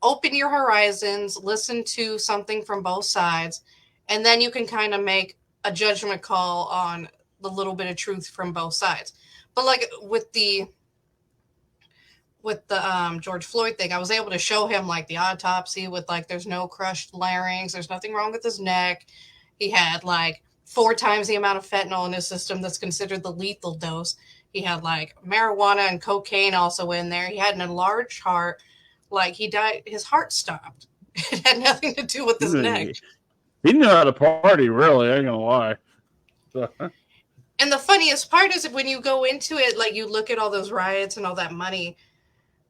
Speaker 2: open your horizons, listen to something from both sides, and then you can kind of make a judgment call on the little bit of truth from both sides. But like with the George Floyd thing, I was able to show him like the autopsy with like there's no crushed larynx, there's nothing wrong with his neck. He had like 4 times the amount of fentanyl in his system that's considered the lethal dose. He had like marijuana and cocaine also in there. He had an enlarged heart. Like he died, his heart stopped. It had nothing to do with his neck.
Speaker 1: He knew how to party, really. I ain't gonna lie. So,
Speaker 2: And the funniest part is when you go into it, like you look at all those riots and all that money,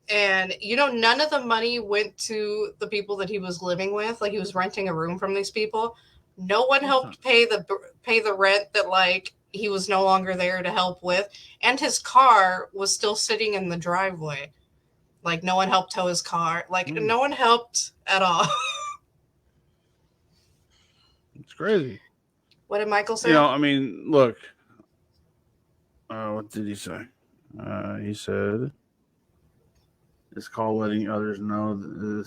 Speaker 2: and none of the money went to the people that he was living with. Like he was renting a room from these people. No one helped pay the rent that like he was no longer there to help with, and his car was still sitting in the driveway. Like no one helped tow his car. Like no one helped at all.
Speaker 1: it's crazy.
Speaker 2: What did Michael say?
Speaker 1: I mean, look. What did he say? He said, "It's called letting others know."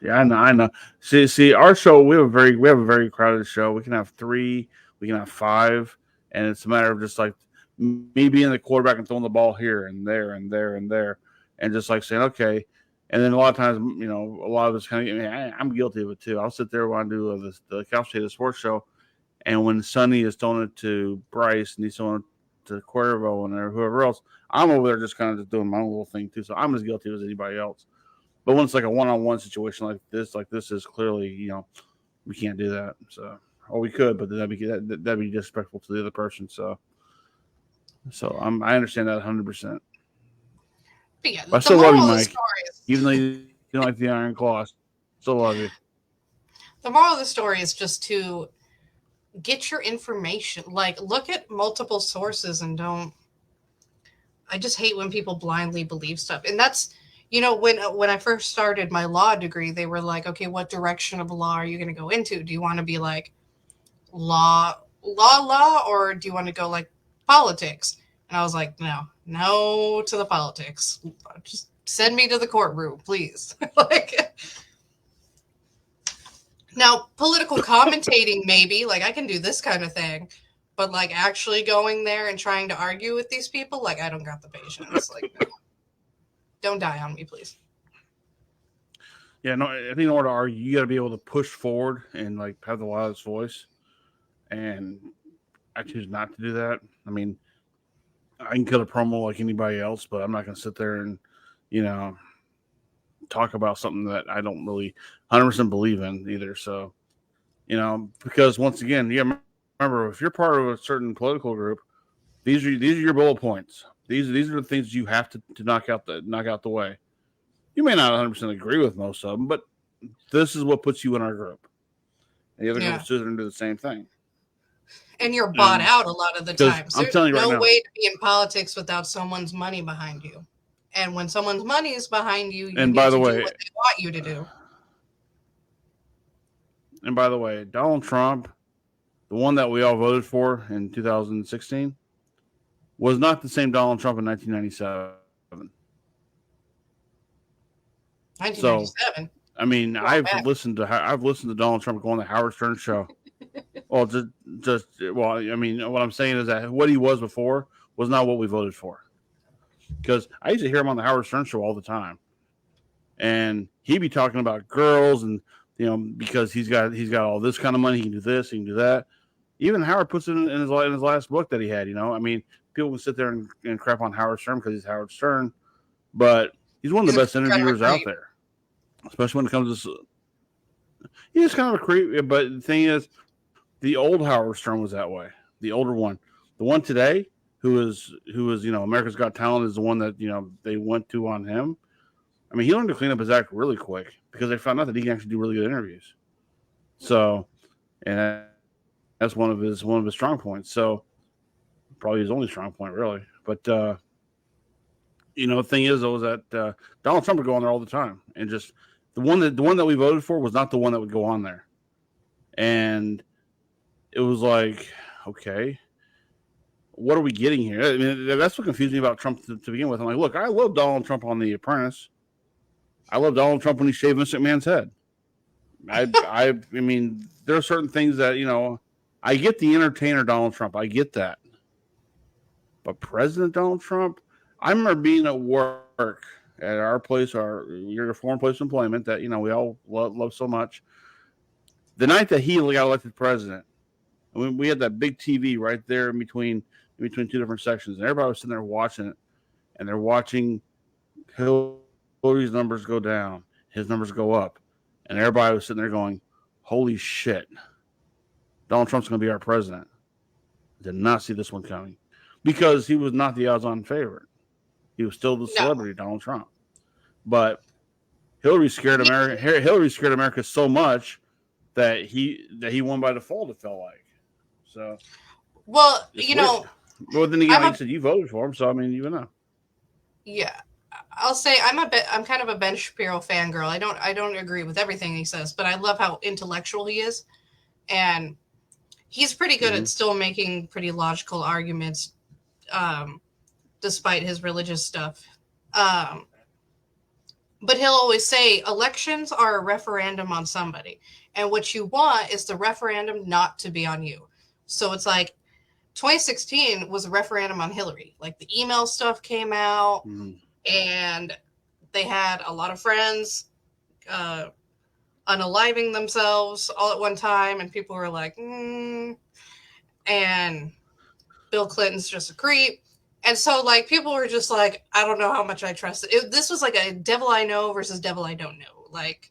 Speaker 1: Yeah, I know. I know. See, our show we have a very crowded show. We can have 3, we can have 5, and it's a matter of just like me being the quarterback and throwing the ball here and there and there and there, and just like saying okay. And then a lot of times, a lot of us kind of. I mean, I'm guilty of it too. I'll sit there when I do the Couch Potato Sports Show, and when Sonny is throwing it to Bryce and he's throwing it to Cuervo and whoever else, I'm over there just kind of just doing my own little thing too. So I'm as guilty as anybody else. But when it's like a one-on-one situation like this is clearly, we can't do that. So, or we could, but that'd be disrespectful to the other person. So I understand that 100%.
Speaker 2: But yeah,
Speaker 1: But I still love you, Mike. Even though you don't like the Iron Claw, still love you.
Speaker 2: The moral of the story is just to get your information. Like, look at multiple sources and don't. I just hate when people blindly believe stuff. And that's, when I first started my law degree, they were like, okay, what direction of law are you going to go into? Do you want to be like law, or do you want to go like politics? And I was like, no to the politics. Just send me to the courtroom, please. Like, now, political commentating, maybe, like I can do this kind of thing, but like actually going there and trying to argue with these people, like I don't got the patience. Like, no. Don't die on me, please.
Speaker 1: Yeah, no, I think in order to argue, you got to be able to push forward and like have the loudest voice. And I choose not to do that. I mean, I can cut a promo like anybody else, but I'm not going to sit there and, talk about something that I don't really 100% believe in either. So, because once again, you remember if you're part of a certain political group, these are your bullet points. These are the things you have to knock out the way. You may not 100% agree with most of them, but this is what puts you in our group. And the other group sits there and do the same thing.
Speaker 2: And you're bought out a lot of the times.
Speaker 1: There's no
Speaker 2: way to be in politics without someone's money behind you. And when someone's money is behind you, you need to do what they want you to do.
Speaker 1: And by the way, Donald Trump, the one that we all voted for in 2016, was not the same Donald Trump in 1997.
Speaker 2: 1997.
Speaker 1: So, I mean, I've listened to Donald Trump go on the Howard Stern show. Well, I mean, what I'm saying is that what he was before was not what we voted for. Because I used to hear him on the Howard Stern show all the time, and he'd be talking about girls and because he's got all this kind of money, he can do this, he can do that. Even Howard puts it in his last book that he had. I mean, people can sit there and crap on Howard Stern because he's Howard Stern, but he's one of the best interviewers out there, especially when it comes to. He's kind of a creep, but the thing is, the old Howard Stern was that way. The older one, the one today, who is America's Got Talent, is the one that they went to on him. I mean, he learned to clean up his act really quick because they found out that he can actually do really good interviews. So, and that's one of his strong points. So, probably his only strong point, really. But the thing is, though, is that Donald Trump would go on there all the time, and just the one that we voted for was not the one that would go on there, and it was like, okay, what are we getting here? I mean, that's what confused me about Trump to begin with. I'm like, look, I love Donald Trump on The Apprentice. I love Donald Trump when he shaved Vince McMahon's head. I mean, there are certain things that I get the entertainer Donald Trump. I get that, but President Donald Trump, I remember being at work at our place, your foreign place of employment that we all love so much. The night that he got elected president, we had that big TV right there in between two different sections, and everybody was sitting there watching it, and they're watching Hillary's numbers go down, his numbers go up, and everybody was sitting there going, "Holy shit, Donald Trump's going to be our president." Did not see this one coming because he was not the odds-on favorite. He was still the
Speaker 2: No.
Speaker 1: celebrity, Donald Trump. But Hillary scared
Speaker 2: He,
Speaker 1: America. Hillary scared America so much that he won by default. It felt like so.
Speaker 2: well,
Speaker 1: It's weird. But then again,
Speaker 2: I'm
Speaker 1: like you
Speaker 2: a
Speaker 1: said, you voted for him, so I mean, you know.
Speaker 2: yeah. I'll say I'm kind of a Ben Shapiro fangirl. I don't agree with everything he says, but I love how intellectual he is, and he's pretty good
Speaker 1: Mm-hmm.
Speaker 2: at still making pretty logical arguments, um, despite his religious stuff. Um, but he'll always say elections are a referendum on somebody, and what you want is the referendum not to be on you. So it's like 2016 was a referendum on Hillary. Like the email stuff came out,
Speaker 1: Mm-hmm.
Speaker 2: and they had a lot of friends uh, unaliving themselves all at one time, and people were like, and Bill Clinton's just a creep. And so, like, people were just like, I don't know how much I trust it. This was like a devil I know versus devil I don't know. Like,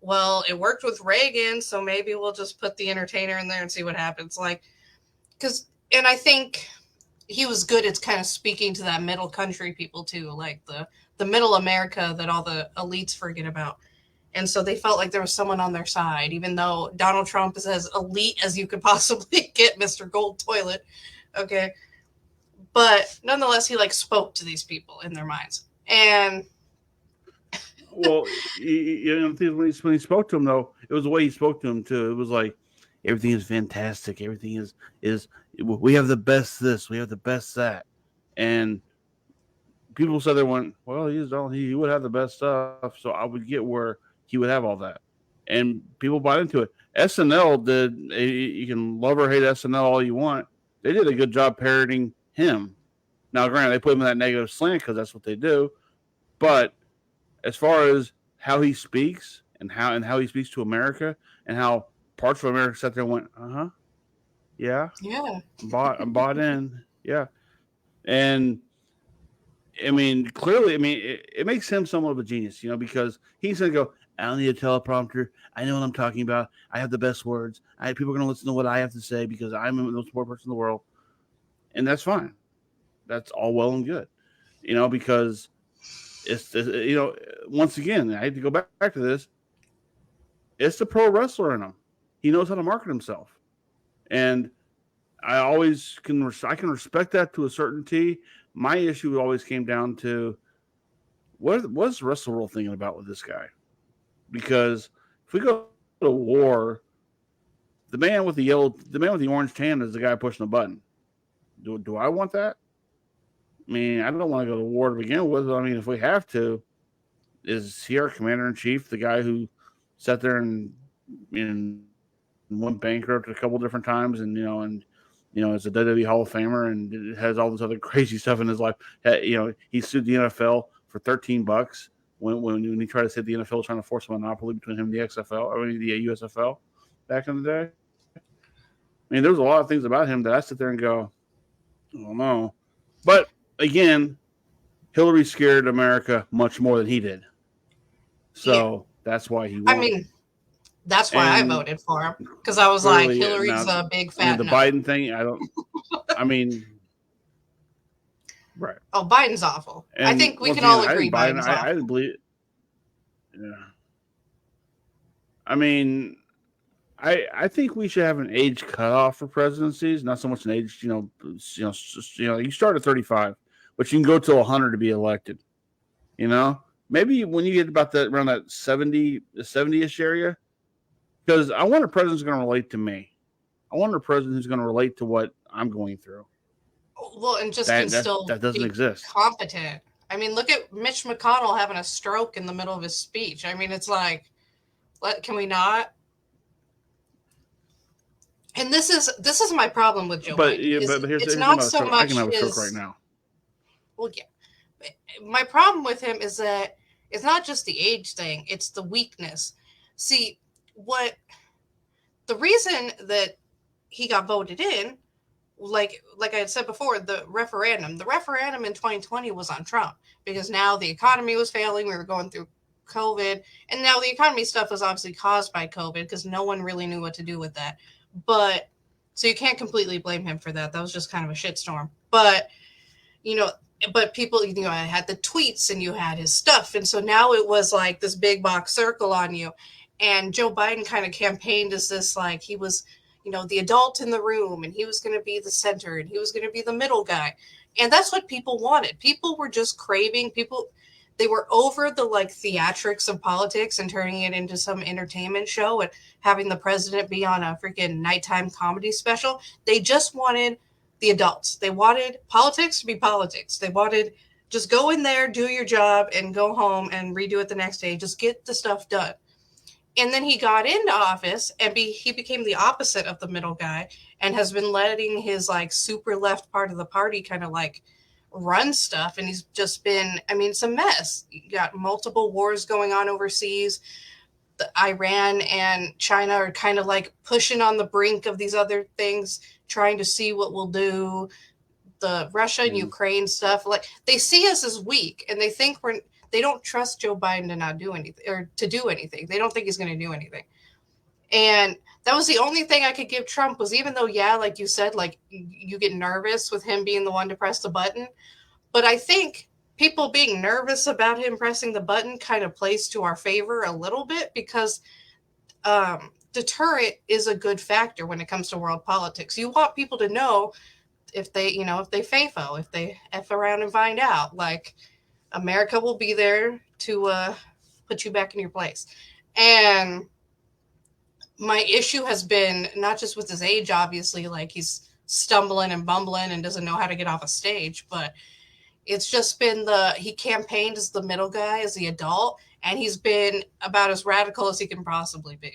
Speaker 2: well, it worked with Reagan, so maybe we'll just put the entertainer in there and see what happens. Like, and I think he was good at kind of speaking to that middle country people too, like the middle America that all the elites forget about. And so they felt like there was someone on their side, even though Donald Trump is as elite as you could possibly get, Mr. Gold Toilet. Okay. But nonetheless, he like spoke to these people in their minds. And
Speaker 1: Well, when he spoke to him though, it was the way he spoke to him too. It was like everything is fantastic. Everything is we have the best this, we have the best that, and people said they went, well, he would have the best stuff, so I would get where he would have all that, and people bought into it. SNL did. You can love or hate SNL all you want. They did a good job parroting him. Now, granted, they put him in that negative slant because that's what they do. But as far as how he speaks and how he speaks to America and how parts of America sat there and went, yeah,
Speaker 2: yeah,
Speaker 1: I'm bought in, yeah, and I mean, clearly, I mean, it makes him somewhat of a genius, because he's going to go, I don't need a teleprompter. I know what I'm talking about. I have the best words. People are going to listen to what I have to say because I'm the most important person in the world. And that's fine. That's all well and good, because once again, I hate to go back to this. It's the pro wrestler in him. He knows how to market himself. And I can respect that to a certainty. My issue always came down to what's Russell World thinking about with this guy? Because if we go to war, the man with the orange tan is the guy pushing the button. Do I want that? I mean, I don't want to go to war to begin with. I mean, if we have to, is he our commander in chief, the guy who sat there and went bankrupt a couple different times, and is a WWE Hall of Famer and has all this other crazy stuff in his life. He sued the NFL for $13 when he tried to say the NFL was trying to force a monopoly between him and the XFL, the USFL back in the day. I mean, there was a lot of things about him that I sit there and go, I don't know. But again, Hillary scared America much more than he did.
Speaker 2: yeah.
Speaker 1: So that's why he
Speaker 2: I
Speaker 1: won.
Speaker 2: mean, that's why I
Speaker 1: And
Speaker 2: voted for him because I was like,
Speaker 1: clearly,
Speaker 2: Hillary's
Speaker 1: now,
Speaker 2: a big
Speaker 1: I mean,
Speaker 2: fat
Speaker 1: the
Speaker 2: no.
Speaker 1: Biden thing, I mean, right.
Speaker 2: Oh, Biden's awful. I
Speaker 1: And
Speaker 2: think we
Speaker 1: once
Speaker 2: can
Speaker 1: again,
Speaker 2: all agree Biden's
Speaker 1: I
Speaker 2: awful.
Speaker 1: didn't believe. Yeah. I mean, I think we should have an age cutoff for presidencies, not so much an age. You start at 35, but you can go till 100 to be elected. Maybe when you get about that around that 70-ish area, because I want a president who's going to relate to me. I want a president who's going to relate to what I'm going through.
Speaker 2: Well, and just can
Speaker 1: That that
Speaker 2: still
Speaker 1: that doesn't
Speaker 2: be
Speaker 1: exist.
Speaker 2: competent. I mean, look at Mitch McConnell having a stroke in the middle of his speech. I mean, it's like, can we not? And this is my problem with Joe
Speaker 1: But
Speaker 2: Biden
Speaker 1: yeah,
Speaker 2: is
Speaker 1: but here's
Speaker 2: it's
Speaker 1: here's the thing
Speaker 2: not
Speaker 1: about a
Speaker 2: so
Speaker 1: stroke. I can
Speaker 2: much
Speaker 1: have a stroke right
Speaker 2: his
Speaker 1: now.
Speaker 2: well, yeah. My problem with him is that it's not just the age thing; it's the weakness. See, what the reason that he got voted in, like I had said before, the referendum in 2020 was on Trump because now the economy was failing. We were going through COVID, and now the economy stuff was obviously caused by COVID because no one really knew what to do with that. But so you can't completely blame him for that. That was just kind of a shitstorm. But you know, but people, I had the tweets and you had his stuff, and so now it was like this big box circle on you. And Joe Biden kind of campaigned as this like he was, the adult in the room, and he was going to be the center, and he was going to be the middle guy, and that's what people wanted. People were just craving people. They were over the like theatrics of politics and turning it into some entertainment show and having the president be on a freaking nighttime comedy special. They just wanted the adults. They wanted politics to be politics. They wanted just go in there, do your job, and go home and redo it the next day. Just get the stuff done. And then he got into office and he became the opposite of the middle guy and has been letting his like super left part of the party kind of like run stuff. And he's just been, it's a mess. You got multiple wars going on overseas. The Iran and China are kind of like pushing on the brink of these other things, trying to see what we'll do. The Russia and Ukraine stuff, like they see us as weak, and they think they don't trust Joe Biden to not do anything or to do anything. They don't think he's going to do anything. And that was the only thing I could give Trump was, even though, yeah, like you said, like you get nervous with him being the one to press the button. But I think people being nervous about him pressing the button kind of plays to our favor a little bit because deterrent is a good factor when it comes to world politics. You want people to know if they, if they FAFO, if they F around and find out, like America will be there to put you back in your place. And my issue has been not just with his age, obviously, like he's stumbling and bumbling and doesn't know how to get off a stage, but it's just been he campaigned as the middle guy, as the adult, and he's been about as radical as he can possibly be.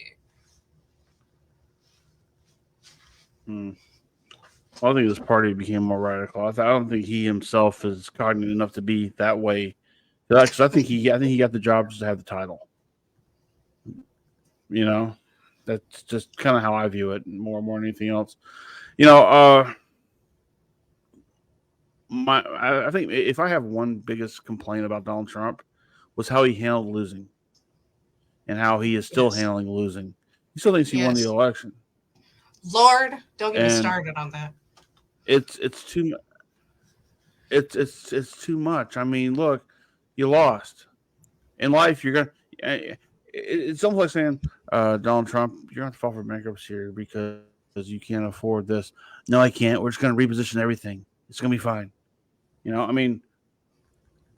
Speaker 1: Well, I think this party became more radical. I don't think he himself is cognizant enough to be that way. Because I think he got the job just to have the title. That's just kind of how I view it, more than anything else. I think if I have one biggest complaint about Donald Trump was how he handled losing, and how he is still handling losing. He still thinks he won the election.
Speaker 2: Lord, don't get me started on that.
Speaker 1: It's too much. I mean, look, you lost. In life, you're gonna. It's almost like saying, Donald Trump, you're gonna have to file for bankruptcy here because you can't afford this. No, I can't. We're just gonna reposition everything. It's gonna be fine.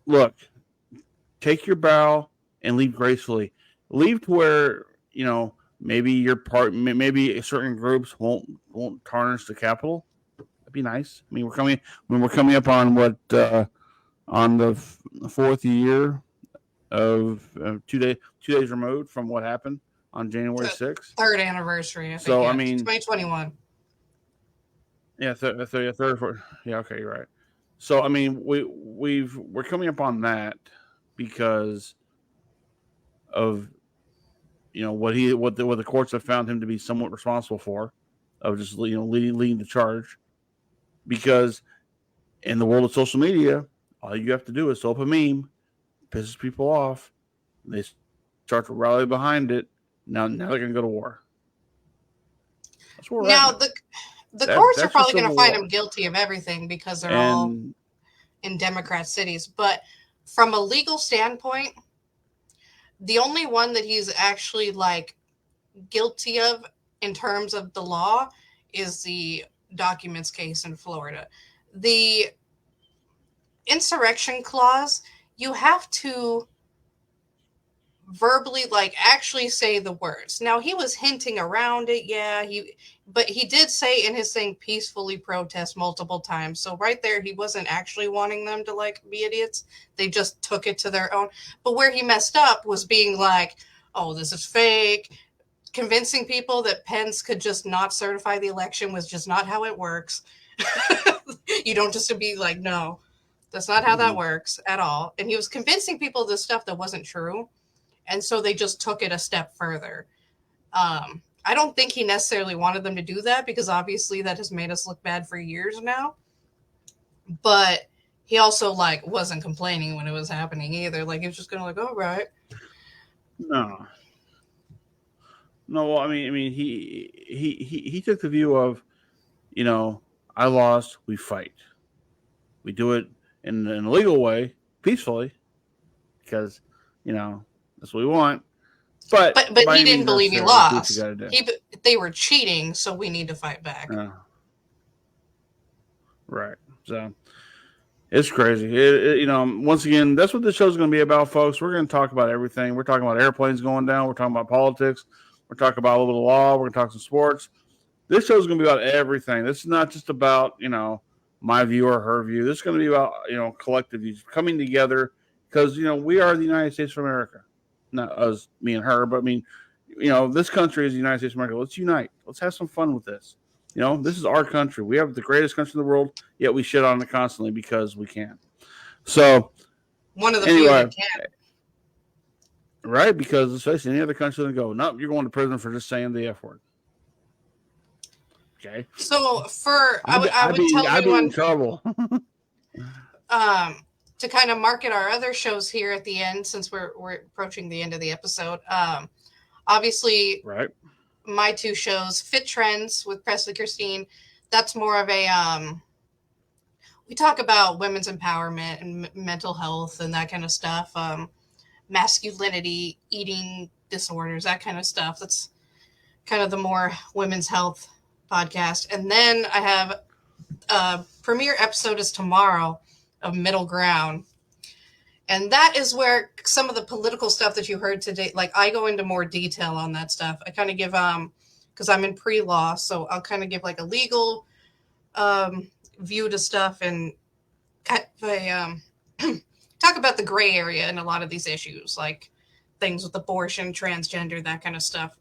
Speaker 1: Look, take your bow and leave gracefully. Leave to where maybe your maybe certain groups won't tarnish the Capitol. That'd be nice. We're coming up on what on the fourth year of 2 days removed from what happened on January 6th.
Speaker 2: Third anniversary. I think, 2021.
Speaker 1: Yeah, third, fourth. Yeah, okay, you're right. So we're coming up on that because of what the courts have found him to be somewhat responsible for, of just leading the charge. Because in the world of social media, all you have to do is throw up a meme, pisses people off, they start to rally behind it. Now they're going to go to war. That's where we're at.
Speaker 2: The courts are probably going to find him guilty of everything because they're all in Democrat cities. But from a legal standpoint, the only one that he's actually like guilty of in terms of the law is the documents case in Florida. The insurrection clause, you have to verbally like actually say the words. Now he was hinting around it, but he did say in his thing peacefully protest multiple times. So right there he wasn't actually wanting them to like be idiots. They just took it to their own. But where he messed up was being like, oh, this is fake. Convincing people that Pence could just not certify the election was just not how it works. You don't just be like, no, that's not how that works at all. And he was convincing people this stuff that wasn't true. And so they just took it a step further. I don't think he necessarily wanted them to do that because obviously that has made us look bad for years now. But he also like wasn't complaining when it was happening either. Like he was just going to like, all right.
Speaker 1: No, no. Well, I mean, he took the view of, you know, I lost. We fight. We do it in a legal way, peacefully, because that's what we want. But
Speaker 2: But
Speaker 1: by
Speaker 2: he
Speaker 1: any means
Speaker 2: didn't believe he
Speaker 1: necessary, do what you got
Speaker 2: lost.
Speaker 1: to do.
Speaker 2: They were cheating, so we need to fight back.
Speaker 1: Right. So it's crazy. Once again, that's what this show's going to be about, folks. We're going to talk about everything. We're talking about airplanes going down. We're talking about politics. We're talking about a little bit of law. We're going to talk some sports. This show's going to be about everything. This is not just about, my view or her view. This is going to be about, collective views coming together because, we are the United States of America. Not us, me and her, but I mean, this country is the United States of America. Let's unite. Let's have some fun with this. This is our country. We have the greatest country in the world, yet we shit on it constantly because we can. So,
Speaker 2: One of the few
Speaker 1: anyway,
Speaker 2: that can.
Speaker 1: right? Because especially any other country, they go, nope, you're going to prison for just saying the F word. Okay.
Speaker 2: So I would tell
Speaker 1: I'd be in
Speaker 2: everyone
Speaker 1: trouble.
Speaker 2: to kind of market our other shows here at the end, since we're approaching the end of the episode. Obviously,
Speaker 1: Right.
Speaker 2: my two shows, Fit Trends with Presley Christine, that's more of a we talk about women's empowerment and mental health and that kind of stuff, masculinity, eating disorders, that kind of stuff. That's kind of the more women's health podcast. And then I have a premiere episode is tomorrow of Middle Ground. And that is where some of the political stuff that you heard today, like I go into more detail on that stuff. I kind of give, because I'm in pre-law, so I'll kind of give like a legal view to stuff and talk about the gray area in a lot of these issues, like things with abortion, transgender, that kind of stuff.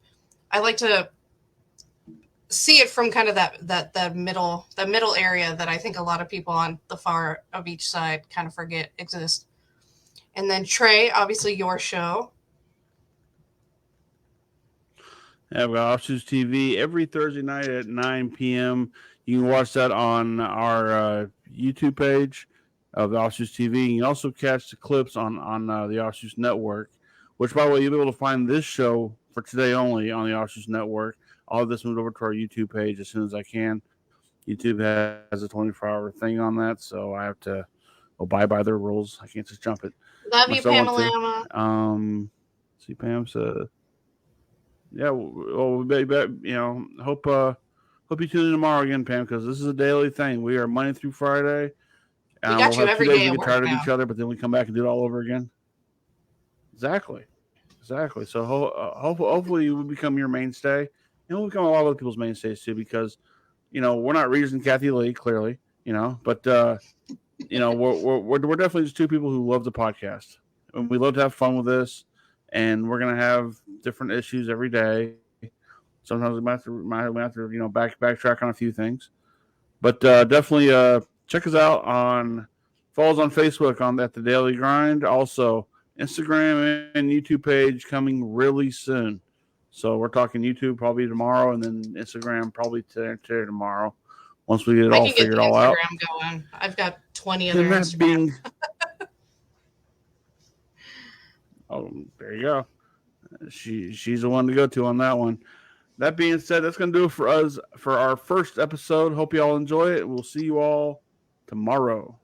Speaker 2: I like to see it from kind of that middle area that I think a lot of people on the far of each side kind of forget exists. And then Trey, obviously your show.
Speaker 1: Yeah, we got Offshoots TV every Thursday night at 9 p.m. You can watch that on our YouTube page of the Offshoots TV. You can also catch the clips on the Offshoots Network, which, by the way, you'll be able to find this show for today only on the Offshoots Network. All of this moved over to our YouTube page as soon as I can. YouTube has a 24-hour thing on that, so I have to abide by their rules. I can't just jump it.
Speaker 2: Love you, Pamela.
Speaker 1: See, Pam said, yeah, well, hope you tune in tomorrow again, Pam, because this is a daily thing. We are Monday through Friday.
Speaker 2: We got
Speaker 1: we'll
Speaker 2: you
Speaker 1: have
Speaker 2: every
Speaker 1: 2 days
Speaker 2: day
Speaker 1: we
Speaker 2: at
Speaker 1: get
Speaker 2: work
Speaker 1: tired
Speaker 2: now.
Speaker 1: of each other, but then we come back and do it all over again. Exactly. So hopefully we become your mainstay, and we'll become a lot of other people's mainstays too, because we're not Regis and Kathy Lee, clearly, but we're definitely just two people who love the podcast, and we love to have fun with this, and we're gonna have different issues every day. Sometimes we might have to backtrack on a few things, but definitely check us out on follow us on Facebook at the Daily Grind. Also, Instagram and YouTube page coming really soon. So we're talking YouTube probably tomorrow, and then Instagram probably today tomorrow. Once we get it all figured all out.
Speaker 2: I can get the Instagram going. I've got 20 other
Speaker 1: And that
Speaker 2: Instagrams.
Speaker 1: being, oh, there you go. She's the one to go to on that one. That being said, that's going to do it for us for our first episode. Hope you all enjoy it. We'll see you all tomorrow.